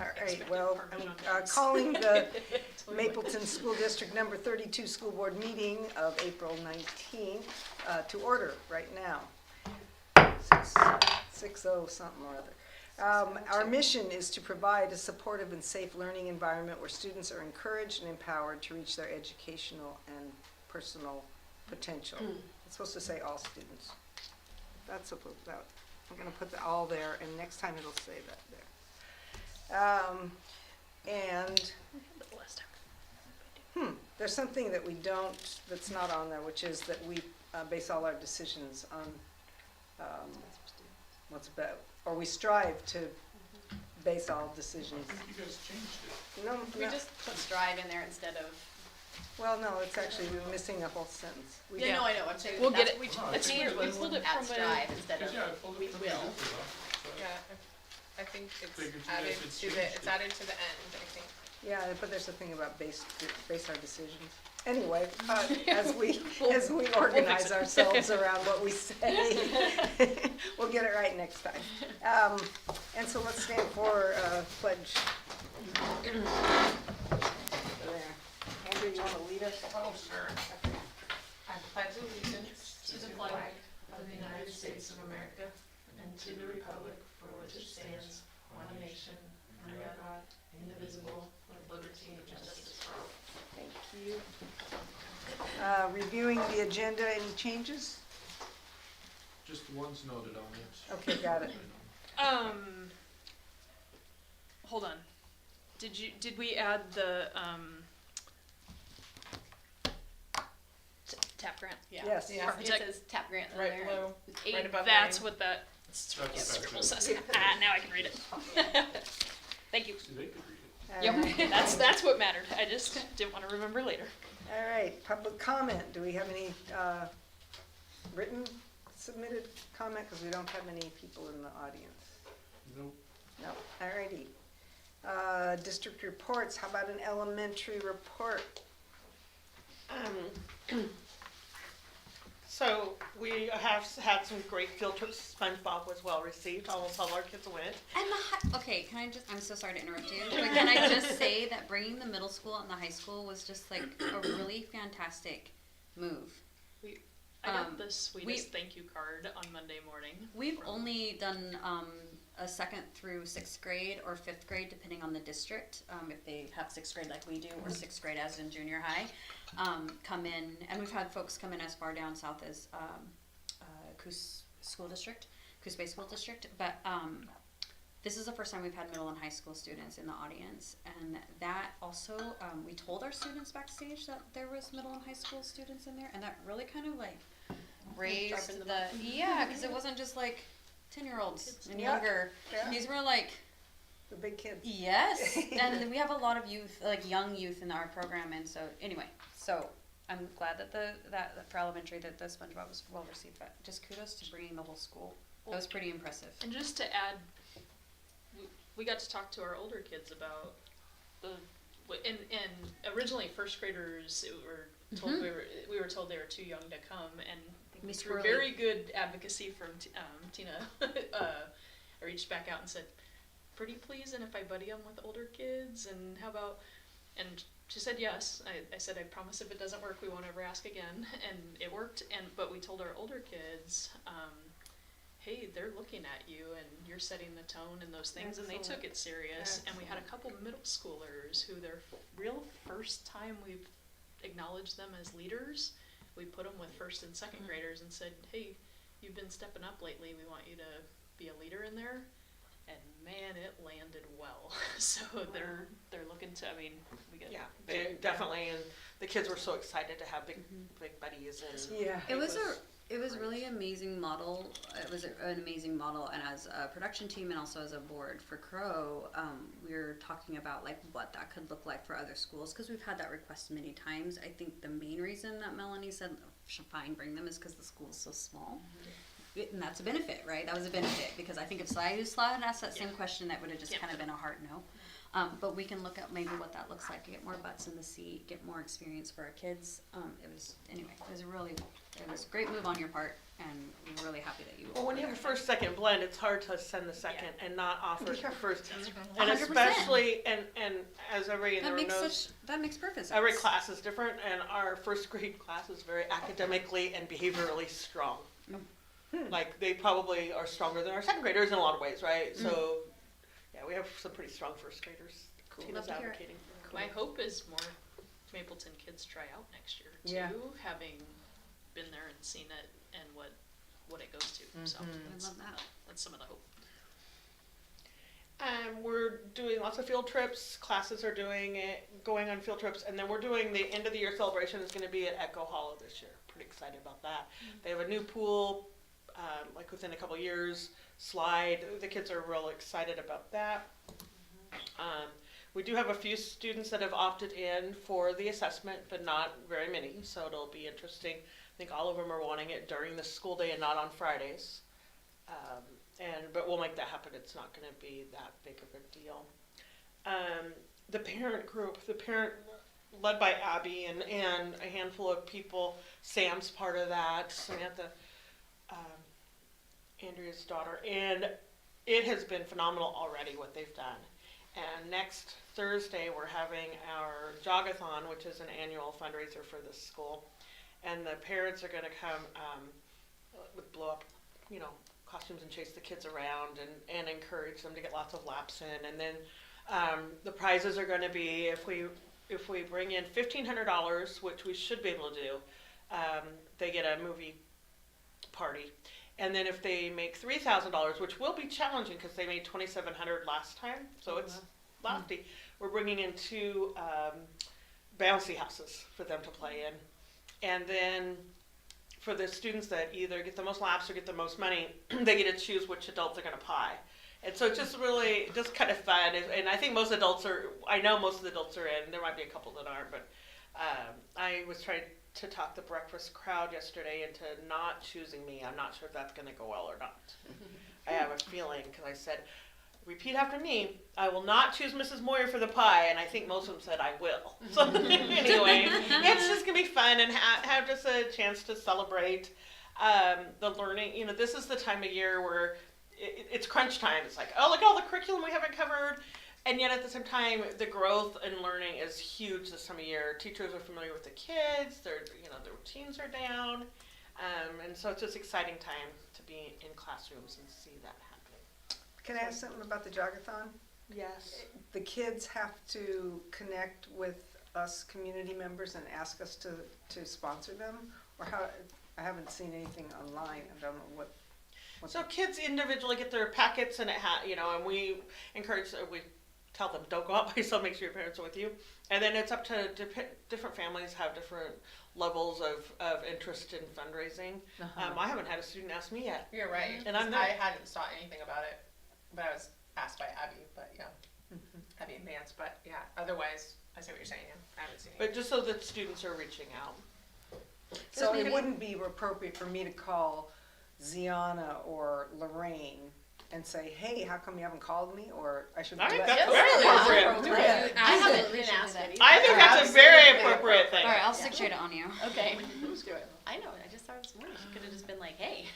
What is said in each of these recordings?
All right, well, I'm calling the Mapleton School District Number 32 School Board meeting of April 19th to order right now. 6:00 something or other. Our mission is to provide a supportive and safe learning environment where students are encouraged and empowered to reach their educational and personal potential. It's supposed to say all students. That's supposed that. I'm going to put the all there, and next time it'll say that there. And there's something that we don't, that's not on there, which is that we base all our decisions on what's about, or we strive to base all decisions. I think you guys changed it. No, We just put strive in there instead of. well, no, it's actually, we're missing a whole sentence. We Yeah, no, I know. I'm saying We'll that's get it. We It's changed weird. it We pulled it at from strive instead of Yeah, I pulled it we from the will. Google Doc, so Yeah, I think it's Figured you added guys had to changed the, it. it's added to the end, I think. Yeah, but there's a thing about base our decisions. Anyway, as we organize ourselves around what we say, we'll get it right next time. And so let's stand for pledge. There. Andrew, you want to lead us? Oh, sure. I pledge allegiance to the flag of the United States of America and to the republic for which it stands, one nation, under God, indivisible, with liberty and justice for all. Thank you. Reviewing the agenda, any changes? Just the ones noted on it. Okay, got it. Hold on. Did we add the, TAP grant? Yeah. Yes. It Architect. says tap grant in Right there. below, Eight, right above that's mine. what that That's what that scribble says. says. Now I can read it. Thank you. See, they could read it. All right. Yep, that's what mattered. I just didn't want to remember later. All right, public comment. Do we have any written submitted comment? Because we don't have any people in the audience. Nope. No, all righty. District reports, how about an elementary report? So we have had some great field trips. SpongeBob was well received. Almost all our kids went. And okay, can I just, I'm so sorry to interrupt you, but can I just say that bringing the middle school and the high school was just like a really fantastic move. I got the sweetest thank you card on Monday morning. We've only done a 2nd through 6th grade or 5th grade, depending on the district, if they have 6th grade like we do, or 6th grade as in junior high, come in, and we've had folks come in as far down south as Coos School District, Coos Bay School District, but this is the first time we've had middle and high school students in the audience, and that also, we told our students backstage that there was middle and high school students in there, and that really kind of like raised yeah, because it wasn't just like 10-year-olds and Yeah. younger. Yeah. These were like, The big kids. yes, and we have a lot of youth, like young youth in our program, and so anyway, so I'm glad that that for elementary that the SpongeBob was well received, but just kudos to bringing the whole school. That was pretty impressive. And just to add, we got to talk to our older kids about and originally first graders were told we were told they were too young to come, and Miss through Hurley. very good advocacy from Tina, I reached back out and said, pretty please, and if I buddy them with older kids, and how about, and she said yes. I said, I promise if it doesn't work, we won't ever ask again, and it worked, but we told our older kids, hey, they're looking at you, and you're setting the tone and those things, and they took it serious, and we had a couple middle schoolers who their real first time we've acknowledged them as leaders, we put them with first and second graders and said, hey, you've been stepping up lately, we want you to be a leader in there, and man, it landed well. So they're looking to, I mean, we get They definitely, and the kids were so excited to have big buddies and Yeah. It was really amazing model. It was an amazing model, and as a production team and also as a board for Crow, we were talking about like what that could look like for other schools, because we've had that request many times. I think the main reason that Melanie said fine, bring them, is because the school is so small. And that's a benefit, right? That was a benefit, because I think if Sly had asked that same question, that would have just kind of been a hard no. But we can look at maybe what that looks like, get more butts in the seat, get more experience for our kids. It was a great move on your part, and we're really happy that you. Well, when you have a first, second blend, it's hard to send the second and not offer the first. And 100%. especially, and as everybody in the room knows, That makes perfect sense. every class is different, and our first grade class is very academically and behaviorally strong. Like, they probably are stronger than our second graders in a lot of ways, right? So, yeah, we have some pretty strong first graders. Tina's Love to hear it. advocating for. My hope is more Mapleton kids try out next year too, Yeah. having been there and seen it and what it goes to. So I that's, love that. that's some of the hope. We're doing lots of field trips. Classes are doing it, going on field trips, and then we're doing the end of the year celebration is going to be at Echo Hollow this year. Pretty excited about that. They have a new pool, like within a couple years. Slide. The kids are real excited about that. We do have a few students that have opted in for the assessment, but not very many. So it'll be interesting. I think all of them are wanting it during the school day and not on Fridays. But we'll make that happen. It's not going to be that big of a deal. The parent group, led by Abby and a handful of people. Sam's part of that. Samantha, Andrea's daughter, and it has been phenomenal already what they've done. And next Thursday we're having our jogathon, which is an annual fundraiser for the school, and the parents are going to come with blow up, costumes and chase the kids around and encourage them to get lots of laps in. And then the prizes are going to be if we bring in $1,500, which we should be able to do, they get a movie party. And then if they make $3,000, which will be challenging because they made $2,700 last time, so it's lofty. We're bringing in 2 bouncy houses for them to play in, and then for the students that either get the most laps or get the most money, they get to choose which adults are going to pie. And so it's just really just kind of fun. And I think most adults I know most of the adults are in. There might be a couple that aren't, but I was trying to talk the breakfast crowd yesterday into not choosing me. I'm not sure if that's going to go well or not. I have a feeling, because I said, repeat after me, I will not choose Mrs. Moyer for the pie, and I think most of them said I will. So anyway, it's just going to be fun and have just a chance to celebrate the learning. This is the time of year where it's crunch time. It's like, oh, look at all the curriculum we haven't covered. And yet at the same time, the growth in learning is huge this time of year. Teachers are familiar with the kids. Their routines are down. And so it's just exciting time to be in classrooms and see that happening. Can I ask something about the jogathon? Yes. The kids have to connect with us community members and ask us to sponsor them? Or how? I haven't seen anything online. I don't know what So kids individually get their packets, and and we encourage, we tell them, don't go out by yourself, make sure your parents are with you. And then it's up to different families have different levels of interest in fundraising. I haven't had a student ask me yet. You're right. And I'm I hadn't saw anything about it, but I was asked by Abby, but Abby and Vance, but otherwise, I see what you're saying, I haven't seen But just so that students are reaching out. So it wouldn't be appropriate for me to call Ziana or Lorraine and say, hey, how come you haven't called me? Or I should I think let that's them- very appropriate. I haven't been asked it. any. I think that's a very appropriate thing. All right, I'll stick straight on you. Okay. Let's do it. I know, I just saw it this morning, she could have just been like, hey.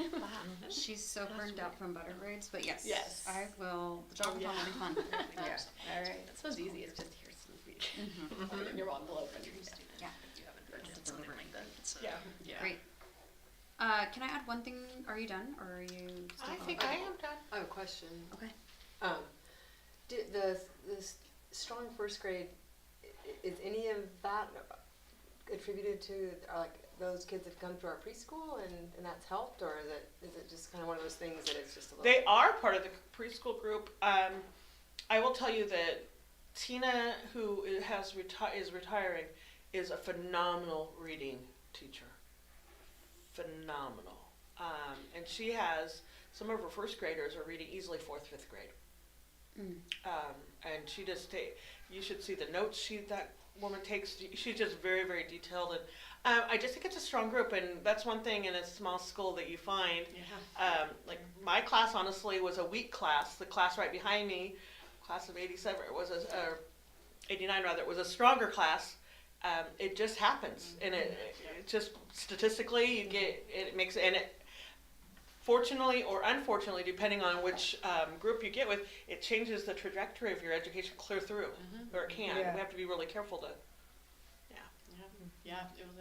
She's so burned out from butter braids, but yes. Yes. I will. The job will be fun. Yeah, all right. That's what's easy, it's just here's some food. Mhm. In your envelope and you're Yeah. If you haven't purchased something like that. So, Yeah. Great. Can I add one thing? Are you done, or are you? Still I think I am done. I have a question. Okay. Did the strong first grade, is any of that attributed to like those kids that come to our preschool and that's helped, or is it just kind of one of those things that it's just a little? They are part of the preschool group. I will tell you that Tina, who is retiring, is a phenomenal reading teacher. Phenomenal. And she has, some of her first graders are reading easily 4th, 5th grade. And she just, you should see the notes that woman takes. She's just very, very detailed. And I just think it's a strong group. And that's one thing in a small school that you find. Like my class, honestly, was a weak class. The class right behind me, class of 87, was 89 rather, it was a stronger class. It just happens. And it just statistically, you get, it makes, and fortunately or unfortunately, depending on which group you get with, it changes the trajectory of your education clear through, or it can. Yeah. We have to be really careful to. Yeah, it was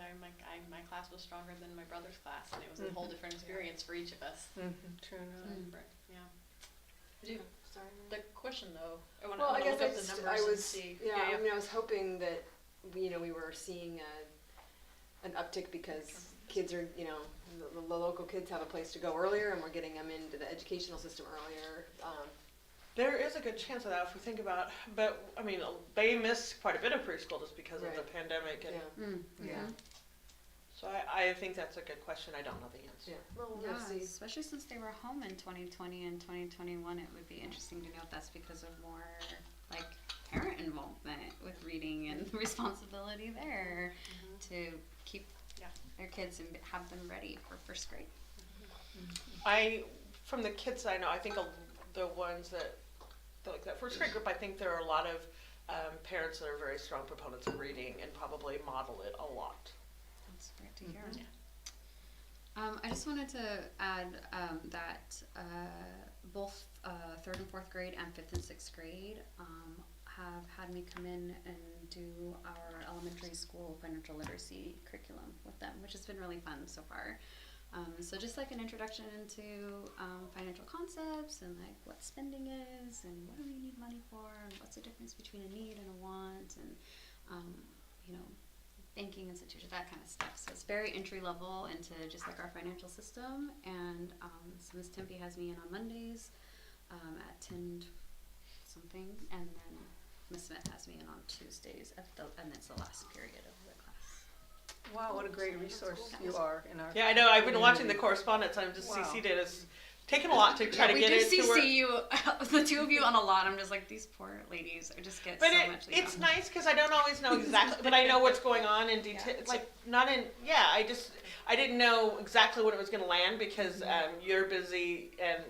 my class was stronger than my brother's class, and it was a whole different experience for each of us. True enough. Yeah. Sorry. The question though, I want Well, I to guess look up the numbers and see. I mean, I was hoping that we were seeing an uptick because kids are, the local kids have a place to go earlier, and we're getting them into the educational system earlier. There is a good chance of that if we think about, but I mean, they miss quite a bit of preschool just because of the Right. pandemic, and Yeah. so I think that's a good question. I don't know the answer. Yeah. Well, Yeah, we'll see. especially since they were home in 2020 and 2021, it would be interesting to know if that's because of more like parent involvement with reading and the responsibility there to keep their kids and have them ready for first grade. From the kids I know, I think the ones that, like that first grade group, I think there are a lot of parents that are very strong proponents of reading and probably model it a lot. That's great to hear. I just wanted to add that both 3rd and 4th grade and 5th and 6th grade have had me come in and do our elementary school financial literacy curriculum with them, which has been really fun so far. So just like an introduction into financial concepts and like what spending is and what do we need money for and what's the difference between a need and a want and banking institutions, that kind of stuff. So it's very entry level into just like our financial system. And so Ms. Tempe has me in on Mondays at 10 something, and then Ms. Smith has me in on Tuesdays and it's the last period of the class. Wow, what a great resource you are in our. Yeah, I know. I've been watching the correspondence. I'm just Wow. CC'd it. It's taken a lot to try to we get do it to where. CC you, the two of you, on a lot. I'm just like, these poor ladies just get But so much. it's nice because I don't always know exactly, but I know what's going on in detail. It's like not in. Yeah, I didn't know exactly when it was going to land because you're busy and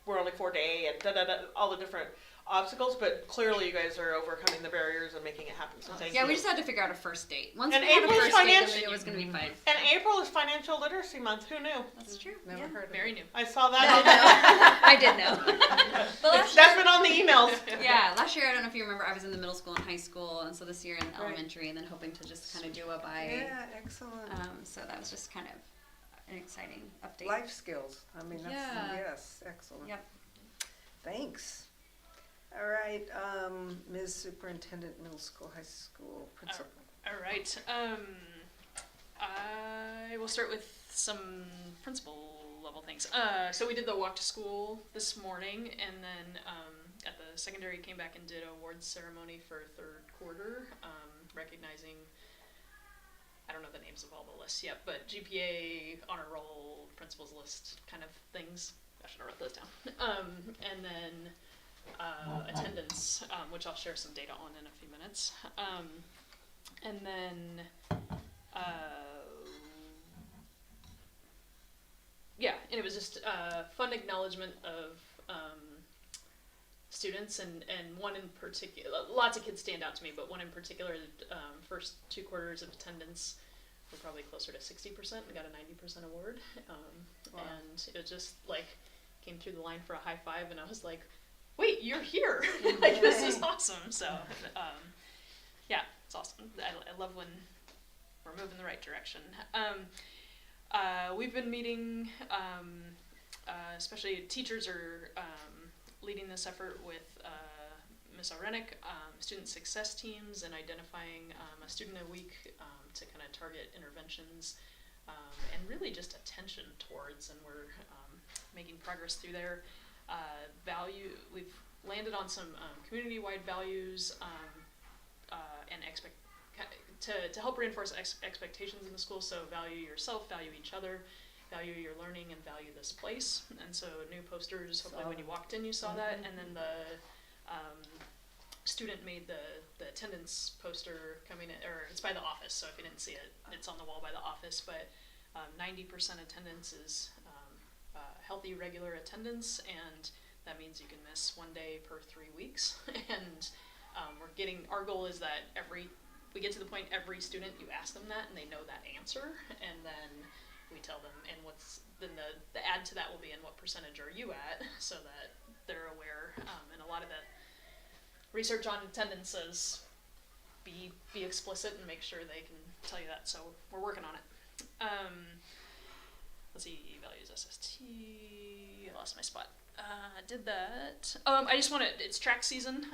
we're only 4-day and all the different obstacles. But clearly, you guys are overcoming the barriers and making it happen. So thank you. we just had to figure out a first date. Once And we had a April's first date, then financial- it was going to be fine. And April is Financial Literacy Month. Who knew? That's true. Never heard of Very it. new. I saw that. I did know. But last That's been on the emails. yeah, last year, I don't know if you remember, I was in the middle school and high school, and so this year in elementary, and then hoping to just kind of do a by. Yeah, excellent. So that was just kind of an exciting update. Life skills. I mean, that's, Yeah. yes, excellent. Yep. Thanks. All right, Ms. Superintendent, middle school, high school principal. All right. I will start with some principal level things. So we did the walk to school this morning, and then at the secondary came back and did a awards ceremony for 3rd quarter, recognizing, I don't know the names of all the lists yet, but GPA, honor roll, principals list kind of things. I should have wrote those down. And then attendance, which I'll share some data on in a few minutes. And then, and it was just a fun acknowledgement of students, and one in particular, lots of kids stand out to me, but one in particular, first 2 quarters of attendance were probably closer to 60% and got a 90% award. Wow. And it just like came through the line for a high five, and I was like, wait, you're here. Like, this is awesome. So, it's awesome. I love when we're moving the right direction. We've been meeting, especially teachers are leading this effort with Ms. Arenik, student success teams, and identifying a student a week to kind of target interventions and really just attention towards, and we're making progress through there. We've landed on some community-wide values and to help reinforce expectations in the school. So value yourself, value each other, value your learning, and value this place. And so new posters. Hopefully, when you walked in, you saw that. And then the student made the attendance poster coming in, or it's by the office. So if you didn't see it, it's on the wall by the office. But 90% attendance is healthy, regular attendance, and that means you can miss 1 day per 3 weeks. And our goal is that we get to the point every student, you ask them that and they know that answer, and then we tell them, and then the add to that will be, and what percentage are you at, so that they're aware. And a lot of the research on attendance says be explicit and make sure they can tell you that. So we're working on it. Let's see, values SST. I lost my spot. Did that. I just want to. It's track season.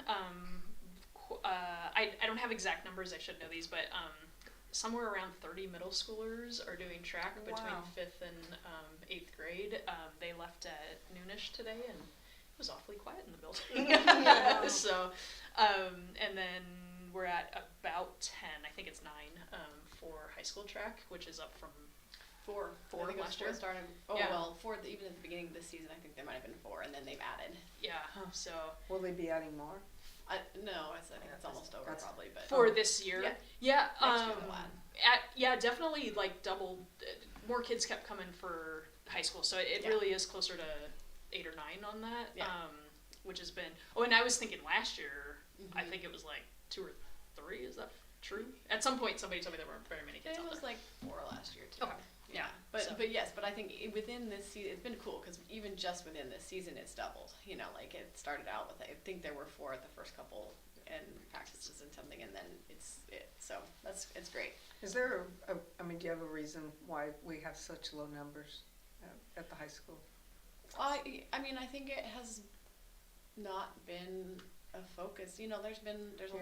I don't have exact numbers. I should know these, but somewhere around 30 middle schoolers are doing track between Wow. 5th and 8th grade. They left at noonish today, and it was awfully quiet in the building. So, and then we're at about 10. I think it's 9 for high school track, which is up from Four I think it was last year. Started. Oh Yeah. well, even at the beginning of this season, I think there might have been 4, and then they've added. yeah. Huh. So Will they be adding more? I think it's almost over That's- probably, but for this year, Yeah. yeah, next year they'll add. definitely like double. More kids kept coming for high school, so it Yeah. really is closer to 8 or 9 on that. Yeah. Which has been. Oh, and I was thinking last year, I Mhm. think it was like 2 or 3. Is that true? At some point, somebody told me there weren't very many kids It out was there. like 4 last year too. Okay. Yeah, but So- yes, but I think within this season, it's been cool because even just within this season, it's doubled. You know, like it started out with I think there were 4 at the first couple and practices and something, and then so it's great. Is there I mean, do you have a reason why we have such low numbers at the high school? I mean, I think it has not been a focus. You know, there's Yeah.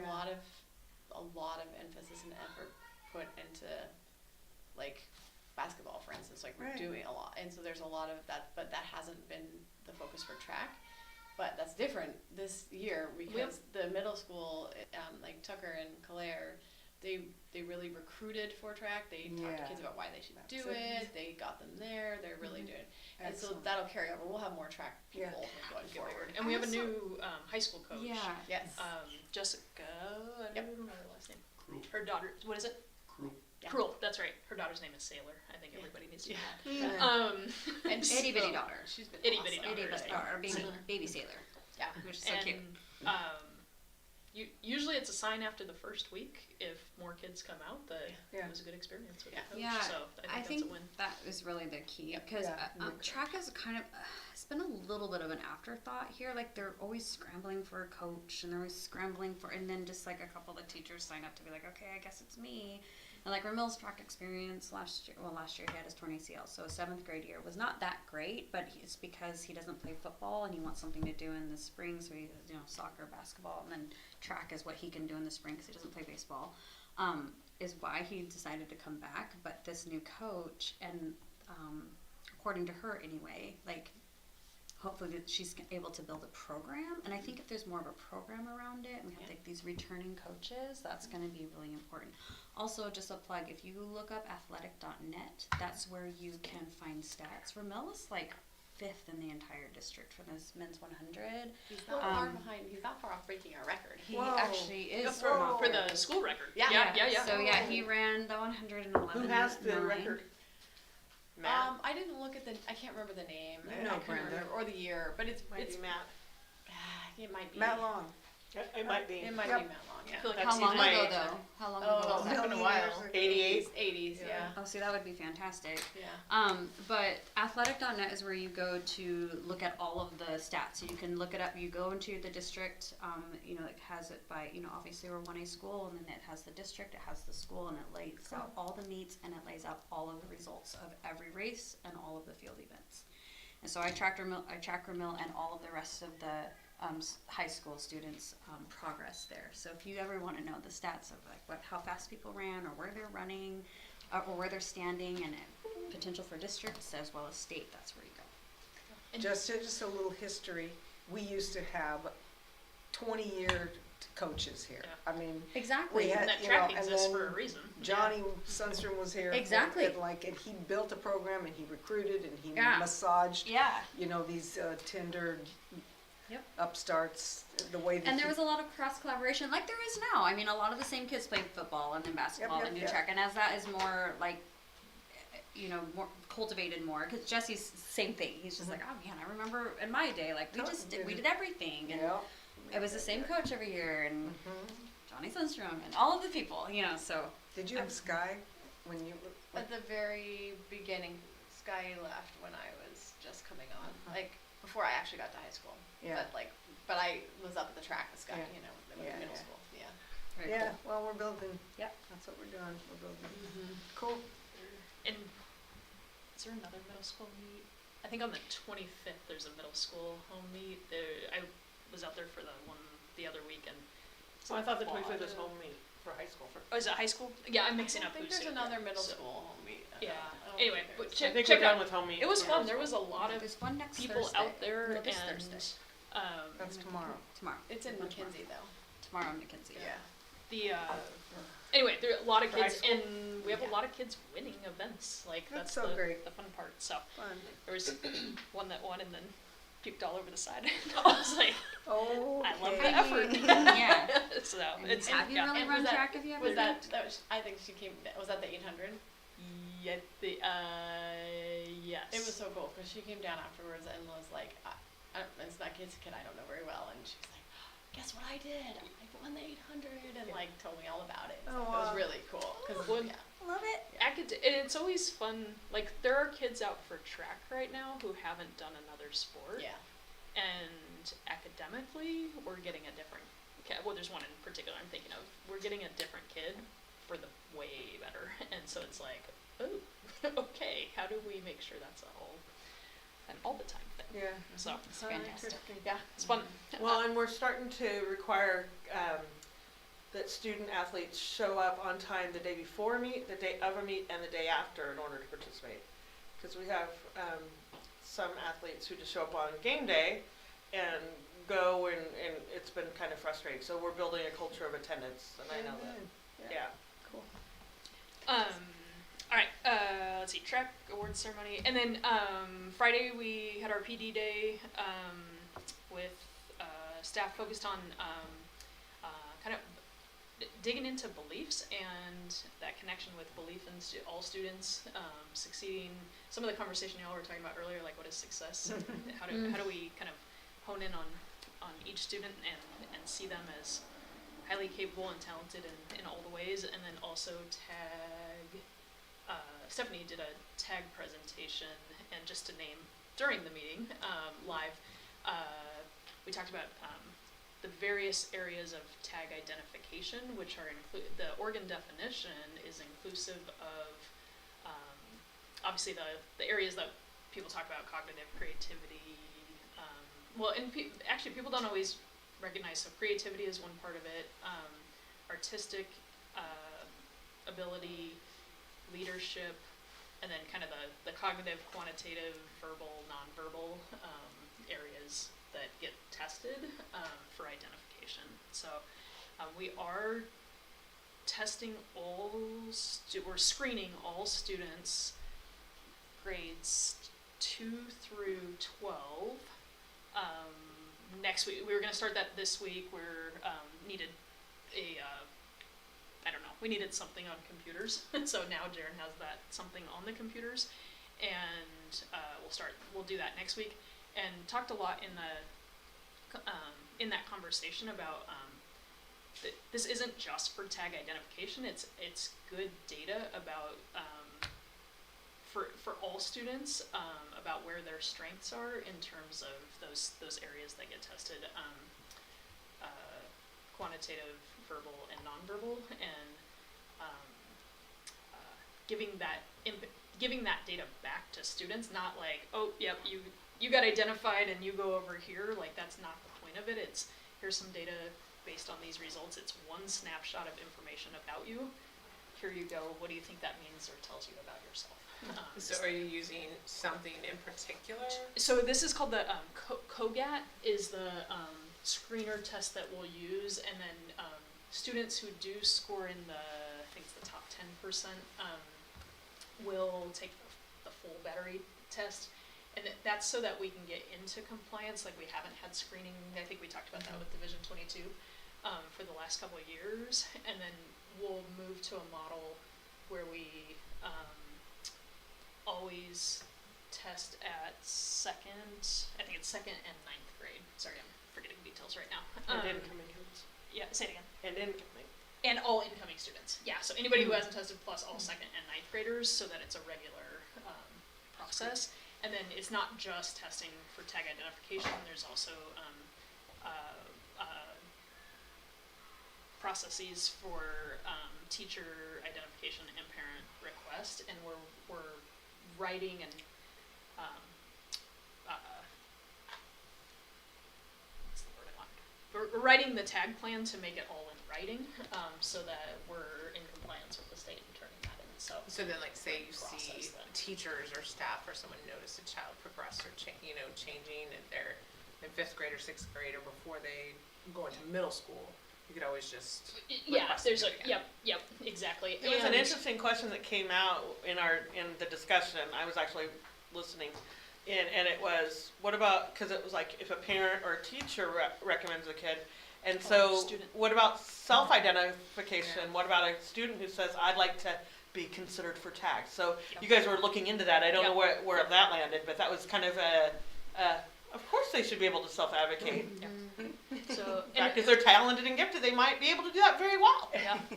a lot of emphasis and effort put into like basketball, for instance. Like we're Right. doing a lot, and so there's a lot of that, but that hasn't been the focus for track. But that's different this year because the middle school, like Tucker and Claire, they really recruited for track. They talked to Yeah. kids about why they should That's do it. it. They got them there. They're really doing it. And so Excellent. that'll carry over. We'll have more track Yeah. people going forward. And we have a Also- new high school coach. Yeah. Yes. Jessica. I don't Yep. even remember her last name. Cruel. Her daughter. What is it? Cruel. Yeah. Cruel. That's right. Her daughter's name is Sailor. I think Yeah. everybody needs to know Yeah. that. And Itty bitty so daughter. She's been Itty awesome. bitty daughter. Itty bitty right. daughter, baby, Sailor. baby sailor, Yeah. which is so And cute. usually it's a sign after the first week if more kids come out that Yeah. it was a good experience with Yeah. the coach. Yeah, So I think that's a win. that is really the key because Yeah. track is kind of it's been a little bit of an afterthought here. Like they're always scrambling for a coach and they're always scrambling for, and then just like a couple of the teachers sign up to be like, okay, I guess it's me. And like Ramil's track experience last year he had his torn ACL, so his 7th grade year was not that great, but it's because he doesn't play football and he wants something to do in the spring, so he has, soccer, basketball, and then track is what he can do in the spring because he doesn't play baseball, is why he decided to come back. But this new coach, and according to her anyway, like hopefully that she's able to build a program, and I think if there's more of a program around it and we have like these returning coaches, that's going to be really important. Also, just a plug, if you look up athletic.net, that's where you can find stats. Ramil was like 5th in the entire district for this men's 100. He's not far Um, behind. He's not far off breaking our record. He Whoa. actually is For the school record. Yeah. Yeah. So yeah, he ran the 111. Who has the record? Matt. I didn't look at I can't remember the name. You I know couldn't Brenda. remember, or the year, but it's Might be Matt. it might be Matt Long. It might be. It might Yep. be Matt Long. I Yeah. feel like That's I've seen How long my ago age. though? How long Oh, ago was that? been a Million while. years ago. 88. 80s. Yeah. Oh, see, that would be fantastic. Yeah. But athletic.net is where you go to look at all of the stats. So you can look it up. You go into the district, it has it by, obviously we're 1A school, and then it has the district, it has the school, and it lays out all the meets, and it lays out all of the results of every race and all of the field events. And so I track Ramil and all of the rest of the high school students' progress there. So if you ever want to know the stats of like how fast people ran or where they're running or where they're standing and potential for districts as well as state, that's where you go. Just a little history. We used to have 20-year coaches here. Yeah. I mean, Exactly. We had- And that you track know, and exists then for a reason. Johnny Sundstrom was here. Exactly. And he built a program and he recruited and he Yeah. massaged, Yeah. these tender Yep. upstarts the way that And there was a lot of cross collaboration, like there is now. I mean, a lot of the same kids play football and then basketball Yep, and do yep. track, and as that is more like, more cultivated more, because Jesse's same thing. He's just like, oh man, I remember in my day, like we did everything, and Yeah. it was the same coach every year, and Mhm. Johnny Sundstrom and all of the people, so. Did you have Sky? when you, At the very beginning, Sky left when I was just coming on, like before I actually got to high school. Yeah. But I was up at the track with Sky, Yeah. you know, with Yeah, middle yeah. school. Yeah. Very yeah, cool. well, we're building. Yep. That's what we're doing, we're building. Cool. And is there another middle school meet? I think on the 25th there's a middle school home meet. I was out there for the other weekend. So I thought the Fall. 25th was home meet for high school. Oh, is it high school? Yeah, I'm mixing I up. think who's there's who. another middle So- school home meet. Yeah. I don't Anyway, think but there's- I think check we're out. done with home meet. It was for fun. middle There was school. a lot of There's one next people Thursday. out there, No, this and Thursday. That's tomorrow. Tomorrow. It's in Tomorrow. McKinsey though. Tomorrow in McKinsey. Yeah. the anyway, there are a lot of For high kids, school? and we have a lot of kids winning events. Like That's that's so the, great. the fun part. So Fun. there was one that won and then puked all over the side. I was like, Oh. I love the effort. Yeah. So And it's have you yeah. really And run was that- track? Have you ever Was done that was, I think she came, was that the 800? Yeah, yes. It was so cool because she came down afterwards and was like, it's that kid's kid I don't know very well, and she was like, guess what I did? I won the 800 and like told me all about it. So Oh, it was wow. really cool. Cause, Well, yeah. Love it. And it's always fun. Like there are kids out for track right now who haven't done another sport. Yeah. And academically, we're getting a different. Well, there's one in particular I'm thinking of. We're getting a different kid for the way better, and so it's like, oh, okay. How do we make sure that's an all the time thing? Yeah. So It's fantastic. yeah, it's fun. Well, and we're starting to require that student athletes show up on time the day before a meet, the day of a meet, and the day after in order to participate. Because we have some athletes who just show up on game day and go, and it's been kind of frustrating. So we're building a culture of attendance, and I know that. Yeah. Cool. All right, let's see, track awards ceremony, and then Friday we had our PD day with staff focused on kind of digging into beliefs and that connection with belief in all students succeeding. Some of the conversation y'all were talking about earlier, like what is success, and how do we kind of hone in on each student and see them as highly capable and talented in all the ways, and then also tag. Stephanie did a tag presentation, and just to name during the meeting live, we talked about the various areas of tag identification, which are the Oregon definition is inclusive of obviously the areas that people talk about, cognitive, creativity. Actually people don't always recognize, so creativity is one part of it, artistic ability, leadership, and then kind of the cognitive, quantitative, verbal, nonverbal areas that get tested for identification. So we are testing we're screening all students grades 2 through 12. Next week, we were going to start that this week. We're needed we needed something on computers, so now Jaren has that something on the computers, and we'll do that next week, and talked a lot in that conversation about this isn't just for tag identification. It's good data about for all students about where their strengths are in terms of those areas that get tested, quantitative, verbal, and nonverbal, and giving that data back to students, not like, oh, yep, you got identified and you go over here. Like that's not the point of it. It's here's some data based on these results. It's one snapshot of information about you. Here you go. What do you think that means or tells you about yourself? So are you using something in particular? So this is called the COGAT is the screener test that we'll use, and then students who do score in I think it's the top 10%, will take the full battery test, and that's so that we can get into compliance. Like we haven't had screening. I think we talked about that with Division 22 for the last couple of years, and then we'll move to a model where we always test at second and ninth grade. Sorry, I'm forgetting details right now. And incoming kids. Yeah, say it again. And incoming. And all incoming students, yeah, so anybody who hasn't tested plus all second and ninth graders, so that it's a regular, process. And then it's not just testing for tag identification, there's also, processes for, teacher identification and parent request, and we're writing and, what's the word I want? We're writing the tag plan to make it all in writing, so that we're in compliance with the state and turning that in, so. So then, like, say you Process see then. teachers or staff or someone notice a child progress or changing and they're in 5th grade or 6th grade or before they go into middle school, you could always just Yeah, request there's it a, again. yep, exactly. It was an And- interesting question that came out in the discussion. I was actually listening, and it was, what about, because it was like if a parent or a teacher recommends a kid, and so student. what about self-identification? What about a student who says, I'd like to be considered for tags? So you guys were looking into that. I don't know where that landed, but that was kind of of course they should be able to self-advocate. So, In fact, if they're talented and gifted, they might be able to do that very well.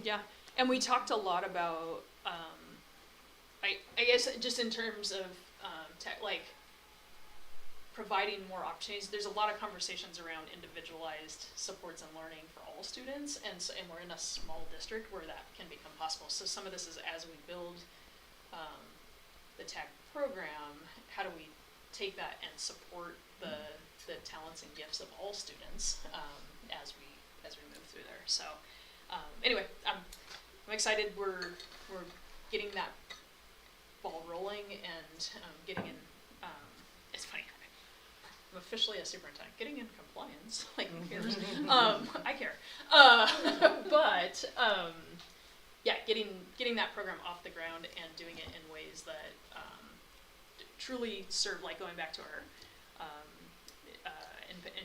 yeah, and we talked a lot about, I guess just in terms of, like, providing more opportunities, there's a lot of conversations around individualized supports and learning for all students, and we're in a small district where that can become possible. So some of this is as we build, the TAG program, how do we take that and support the talents and gifts of all students, as we move through there. So, anyway, I'm excited. We're getting that ball rolling and getting in. It's funny. I'm officially a superintendent. Getting in compliance, like who cares? I care. But yeah, getting that program off the ground and doing it in ways that truly serve, like going back to our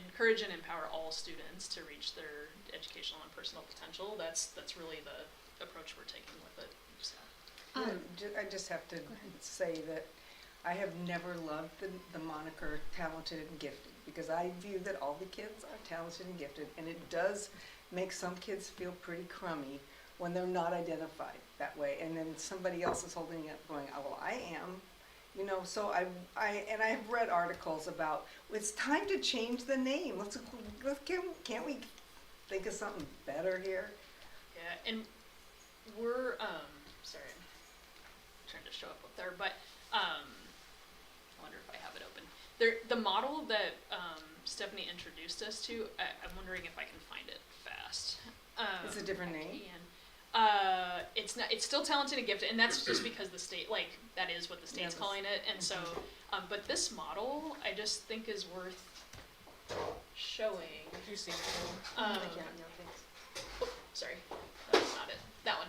encourage and empower all students to reach their educational and personal potential. That's really the approach we're taking with it. So. I just have to say that I have never loved the moniker talented and gifted, because I view that all the kids are talented and gifted, and it does make some kids feel pretty crummy when they're not identified that way, and then somebody else is holding it up going, oh, well, I am. You know, so I've read articles about, it's time to change the name. Can't we think of something better here? Yeah, and we're sorry, I'm trying to show up there, but I wonder if I have it open. The model that Stephanie introduced us to, I'm wondering if I can find it fast. It's a different name? It's not. It's still talented and gifted, and that's just because the state, like, that is what the state's calling it. And so, but this model, I just think is worth showing. Did you see it? I can't, no, thanks. Oh, sorry, that's not it. That one.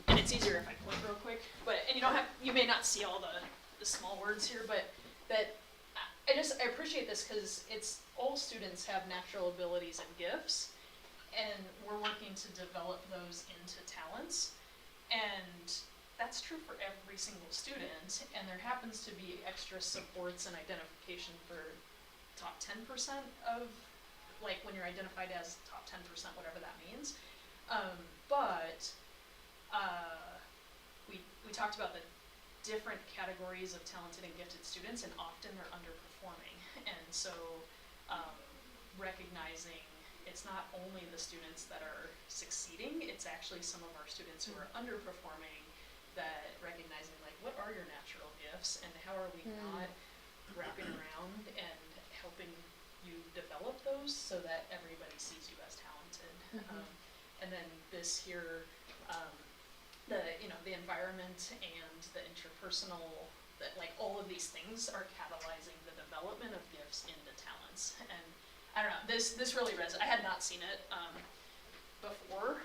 And it's easier if I point real quick. But and you may not see all the small words here, but that I appreciate this because it's all students have natural abilities and gifts. And we're working to develop those into talents, and that's true for every single student, and there happens to be extra supports and identification for top 10% of, like, when you're identified as top 10%, whatever that means. But we talked about the different categories of talented and gifted students, and often they're underperforming, and so recognizing it's not only the students that are succeeding, it's actually some of our students who are underperforming, that recognizing, like, what are your natural gifts and how are we not wrapping around and helping you develop those so that everybody sees you as talented. And then this here, the environment and the interpersonal, that, like, all of these things are catalyzing the development of gifts into talents. And I don't know, this really resonates. I had not seen it before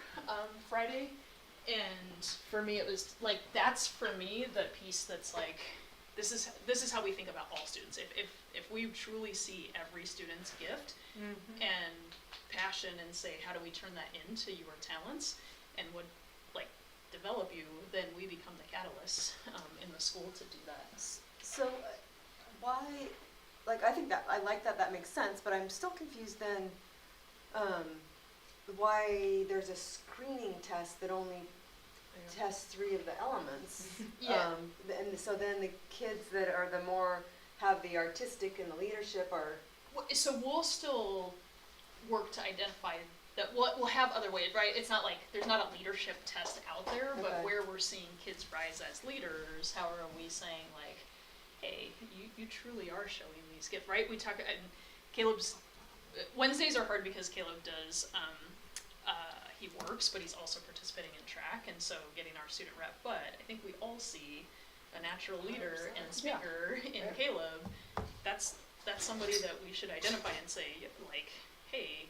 Friday, and for me it was like, that's for me the piece that's like, this is how we think about all students. If we truly see every student's gift and passion and say, how do we turn that into your talents and would, like, develop you, then we become the catalyst in the school to do that. So, why, like, I think that, I like that makes sense, but I'm still confused then, why there's a screening test that only tests 3 of the elements. Yeah. And so then the kids that are the more, have the artistic and the leadership are, So we'll still work to identify that we'll have other ways, right? It's not like there's not a leadership test out there, but Okay. where we're seeing kids rise as leaders, how are we saying like, hey, you truly are showing these gifts, right? We talk, and Caleb's, Wednesdays are hard because Caleb does, he works, but he's also participating in track, and so getting our student rep, but I think we all see a natural leader and speaker in Yeah. Caleb. That's somebody that we should identify and say, like, hey,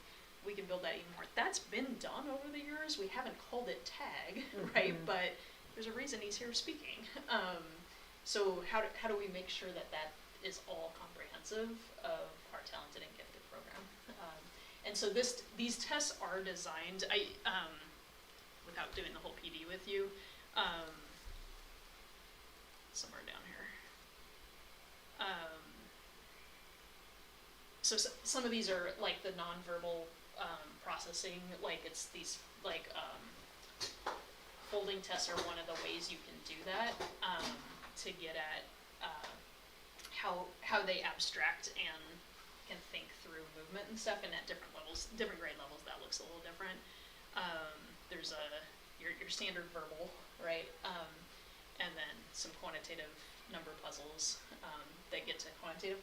we can build that even more. That's been done over the years. We haven't called it tag, right? But there's a reason he's here speaking. So how do we make sure that is all comprehensive of our talented and gifted program? And so these tests are designed, without doing the whole PD with you, somewhere down here. So some of these are like the nonverbal processing, like it's these like folding tests are one of the ways you can do that to get at how they abstract and can think through movement and stuff, and at different levels, different grade levels, that looks a little different. There's your standard verbal, right? And then some quantitative number puzzles that get to quantitative.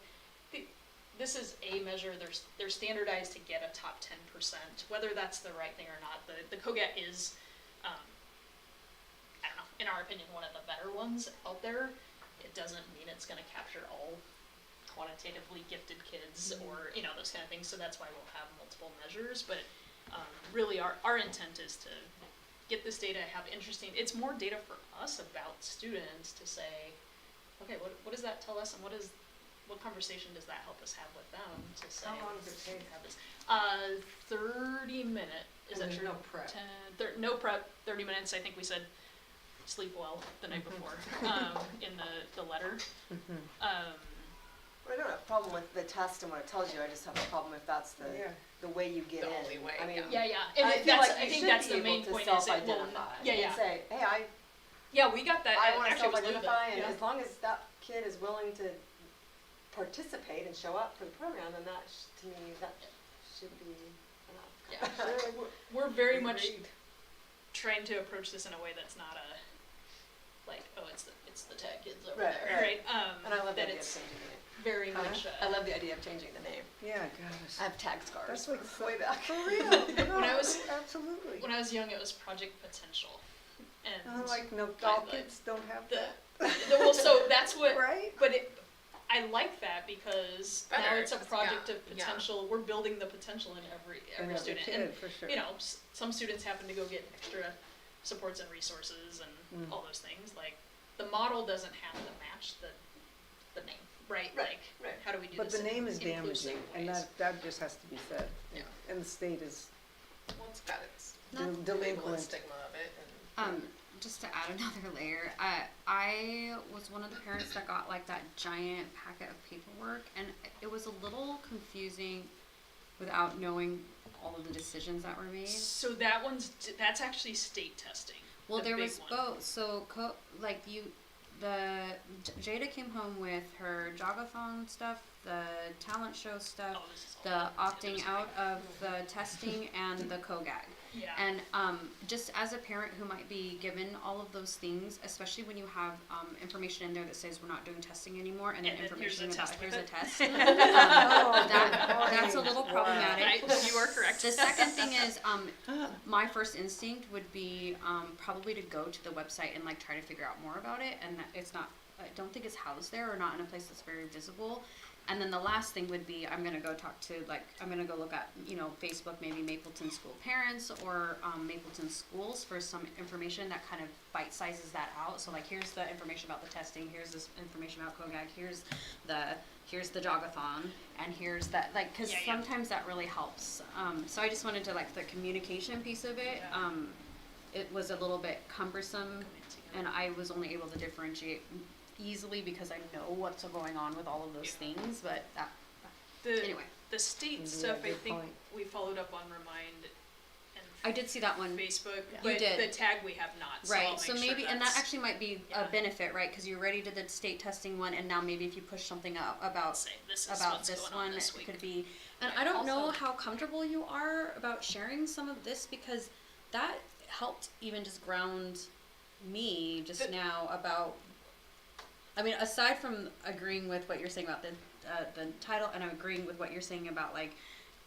This is a measure. They're standardized to get a top 10%. Whether that's the right thing or not, the COGAT is, I don't know, in our opinion, one of the better ones out there. It doesn't mean it's going to capture all quantitatively gifted kids or those kind of things. So that's why we'll have multiple measures. But really, our intent is to get this data, have interesting. It's more data for us about students to say, okay, what does that tell us, and what conversation does that help us have with them to say? How long does it take? Have this? 30 minute. Is And that there's true? no prep. No prep. 30 minutes. I think we said sleep well the night before in the letter. I don't have a problem with the test and what it tells you, I just have a problem if that's the way you get The in. only way, I mean, Yeah. And I feel like I you think should that's be the able main to point. Is it will, self-identify yeah. and say, hey, Yeah, we got that. I want to actually, it was Linda. self-identify, and Yeah. as long as that kid is willing to participate and show up for the program, then that, to me, that should be enough. Yeah. We're very much Agreed. trying to approach this in a way that's not like, oh, it's the tag kids over Right, there, right? And I love the that idea of it's changing the name. very Huh? much. I love the idea of changing the name. Yeah, gosh. I have tag scars. That's like way back. For real. When I was- Absolutely. When I was young, it was Project Potential, and Like, no, I all like kids don't have the that. well, so that's what. Right? But I like that because now Better, it's a project of yeah. potential. We're building the potential in every Another student, kid, and for sure. some students happen to go get extra supports and resources and all those things. Like the model doesn't have to match the name, right? Right, Like right. how do we do But this the name is in inclusive damaging, and ways? that just has to be said. Yeah. And the state is Well, it's got its delinquent. stigma of it, and Just to add another layer, I was one of the parents that got like that giant packet of paperwork, and it was a little confusing without knowing all of the decisions that were made. So that's actually state testing. Well, the there big was one. both. So, Jada came home with her jogathon stuff, the talent show stuff, Oh, this is the all opting out of the testing, and the COGAG. Yeah. And just as a parent who might be given all of those things, especially when you have information in there that says we're not doing testing anymore, and then And then here's information a about test here's with a it. test, Oh, that's a little boy. problematic. You are correct. The second thing is, my first instinct would be probably to go to the website and like try to figure out more about it, and that it's not. I don't think it's housed there or not in a place that's very visible. And then the last thing would be I'm gonna go talk to I'm gonna go look at Facebook, maybe Mapleton school parents or Mapleton schools for some information that kind of bite sizes that out. So like here's the information about the testing, here's this information about COGAG, here's the jogathon, and here's that because Yeah. sometimes that really helps. So I just wanted to the communication piece of it. Yeah. It was a little bit cumbersome, and I was only able to differentiate easily because I know what's going on with all of those things, but The anyway. the state Yeah, stuff, I good think point. we followed up on Remind. I did see that one. Facebook, You but did. the tag we have not. So I'll Right, make so sure maybe, and that that's- actually might be yeah. a benefit, right, cause you already did the state testing one, and now maybe if you push something out about say this is about what's this going one, on this it week. could be, and Right. I don't know Also- how comfortable you are about sharing some of this, because that helped even just ground me just The- now about, I mean, aside from agreeing with what you're saying about the title, and I'm agreeing with what you're saying about, like,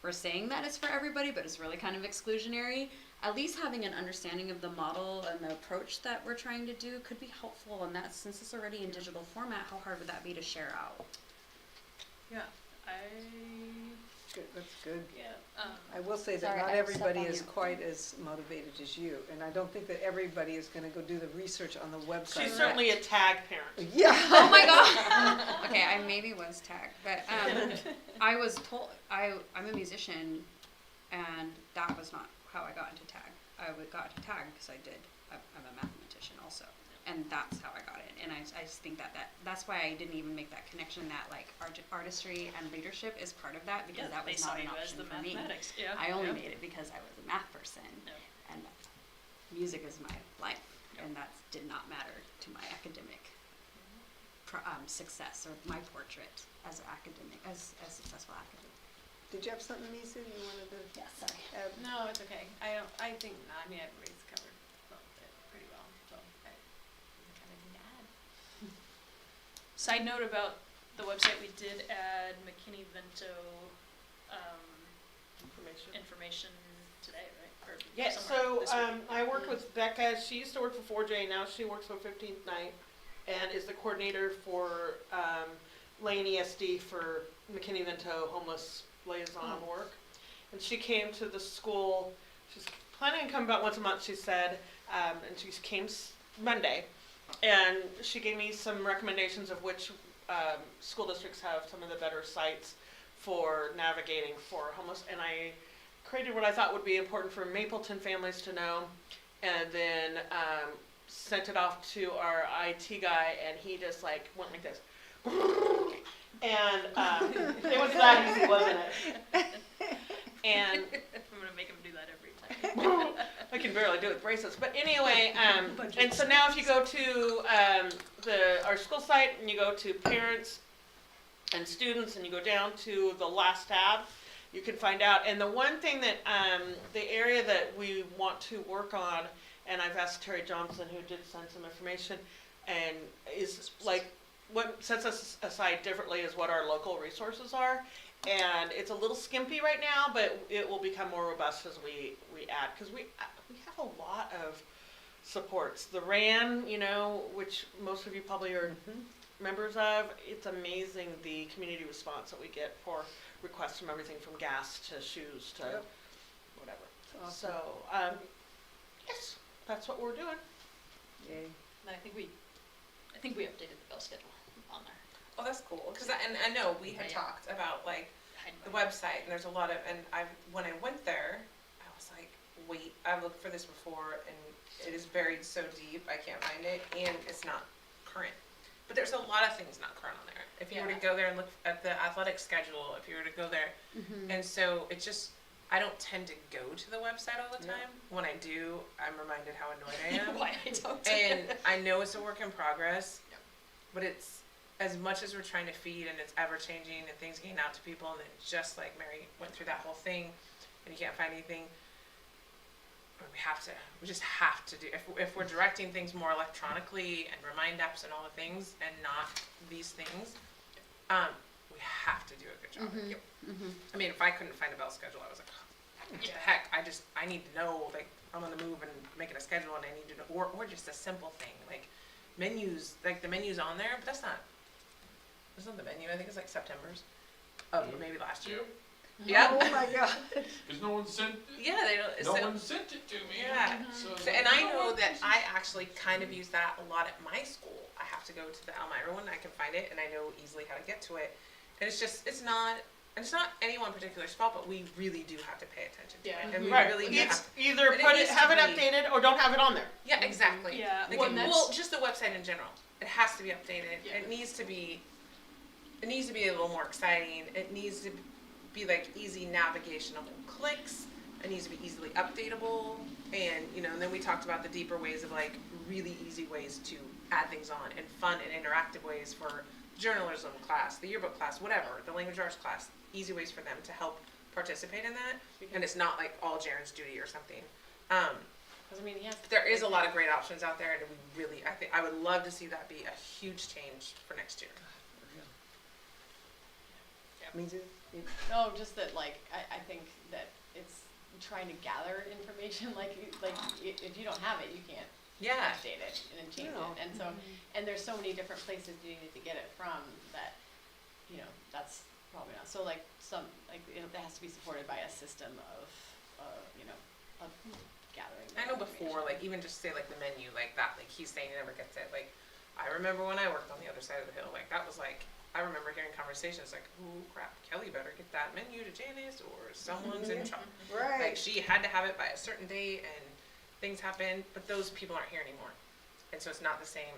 we're saying that it's for everybody, but it's really kind of exclusionary, at least having an understanding of the model and the approach that we're trying to do could be helpful, and that, since it's already in digital format, how hard would that be to share out? Yeah, Good, that's good. yeah, I will say that Sorry, not I stepped everybody on is you. quite as motivated as you, and I don't think that everybody is gonna go do the research on the website. She's certainly a tag parent. Yeah. Oh my god. Okay, I maybe was tagged, but I was told I'm a musician, and that was not how I got into tag. Got into tag because I'm a mathematician also, and that's how I got in. And I just think that's why I didn't even make that connection that like artistry and leadership is part of that, because yeah, that they was saw not an you as option the for me. mathematics. Yeah, I only yeah. made it because I was a math person, Yeah. and music is my life, and that did not matter to my academic success or my portrait as a successful academic. Did you have something, Misa, you wanted to Yeah, sorry. add? No, it's okay. I think, I mean, everybody's covered it pretty well, so I kind of need to add. Side note about the website, we did add McKinney-Vento information today, right? Or Yeah, somewhere so this week. I worked with Becca. She used to work for 4J. Now she works for 15th Night, and is the coordinator for Lane ESD for McKinney-Vento homeless liaison work. And she came to the school. She's planning on coming about once a month, she said, and she came Monday, and she gave me some recommendations of which school districts have some of the better sites for navigating for homeless, and I created what I thought would be important for Mapleton families to know, and then sent it off to our IT guy, and he just like went like this. And it was that easy, wasn't it? And I'm gonna make him do that every time. I can barely do it with braces, but anyway, and so now if you go to our school site and you go to parents and students and you go down to the last tab, you can find out. And the one thing that the area that we want to work on, and I've asked Terry Johnson, who did send some information, and is like what sets us aside differently is what our local resources are. And it's a little skimpy right now, but it will become more robust as we add, because we have a lot of supports. The RAN, which most of you probably are members of, it's amazing the community response that we get for requests from everything from gas to shoes to Yep. whatever. Awesome. So, yes, that's what we're doing. Yay. And I think we updated the bell schedule on there. Oh, that's cool, cause I know we had Yeah. talked about like I the website, and there's a lot of, and when I went there, I was like, wait, I've looked for this before, and it is buried so deep, I can't find it, and it's not current. But there's a lot of things not current on there. If you were to Yeah. go there and look at the athletic schedule, if you were to go there, and so it just, I don't tend to go to the website all the Yeah. time. When I do, I'm reminded how annoyed I am. Why I don't. And I know it's a work in progress, Yep. but it's, as much as we're trying to feed and it's ever changing and things getting out to people, and then just like Mary went through that whole thing and you can't find anything, we just have to do, if we're directing things more electronically and remind apps and all the things and not these things, we have to do a good job. I mean, if I couldn't find a bell schedule, I was like, what the heck, I need to know, like, I'm on the move and making a schedule, and I need to know, or just a simple thing, like menus, like the menu's on there, but that's not the menu, I think it's like September's of maybe last year. Yeah. Oh my God. Because no one sent it. Yeah, they don't, No so, one sent it to me. yeah. So So, and I know that I actually kind of use that a lot at my school. I have to go to the Elmira one, I can find it, and I know easily how to get to it. And it's just, it's not any one particular spot, but we really do have to pay attention to Yeah. it. And we Right. really do It's have, either and it have needs it to be- updated or don't have it on there. yeah, exactly. Yeah, Like, well, that's- well, just the website in general. It has to be updated. Yeah. It needs to be a little more exciting. It needs to be like easy navigational clicks. It it needs to be easily updatable, and, you know, and then we talked about the deeper ways of like really easy ways to add things on, and fun and interactive ways for journalism class, the yearbook class, whatever, the language arts class, easy ways for them to help participate in that, and it's not like all Jaren's duty or something. Cause I mean, yes. There is a lot of great options out there, and we really, I would love to see that be a huge change for next year. Me too. No, just that like, I think that it's trying to gather information, like if you don't have it, you can't Yeah. update it and then change No. it, and so, and there's so many different places you need to get it from that, you know, that's probably not, so like that has to be supported by a system of, you know, of gathering. I know before, like, even just say like the menu, like that, like he's saying he never gets it, like, I remember when I worked on the other side of the hill, like that was like, I remember hearing conversations like, oh crap, Kelly better get that menu to Janice or someone's in trouble. Right. Like, she had to have it by a certain date, and things happen, but those people aren't here anymore. And so it's not the same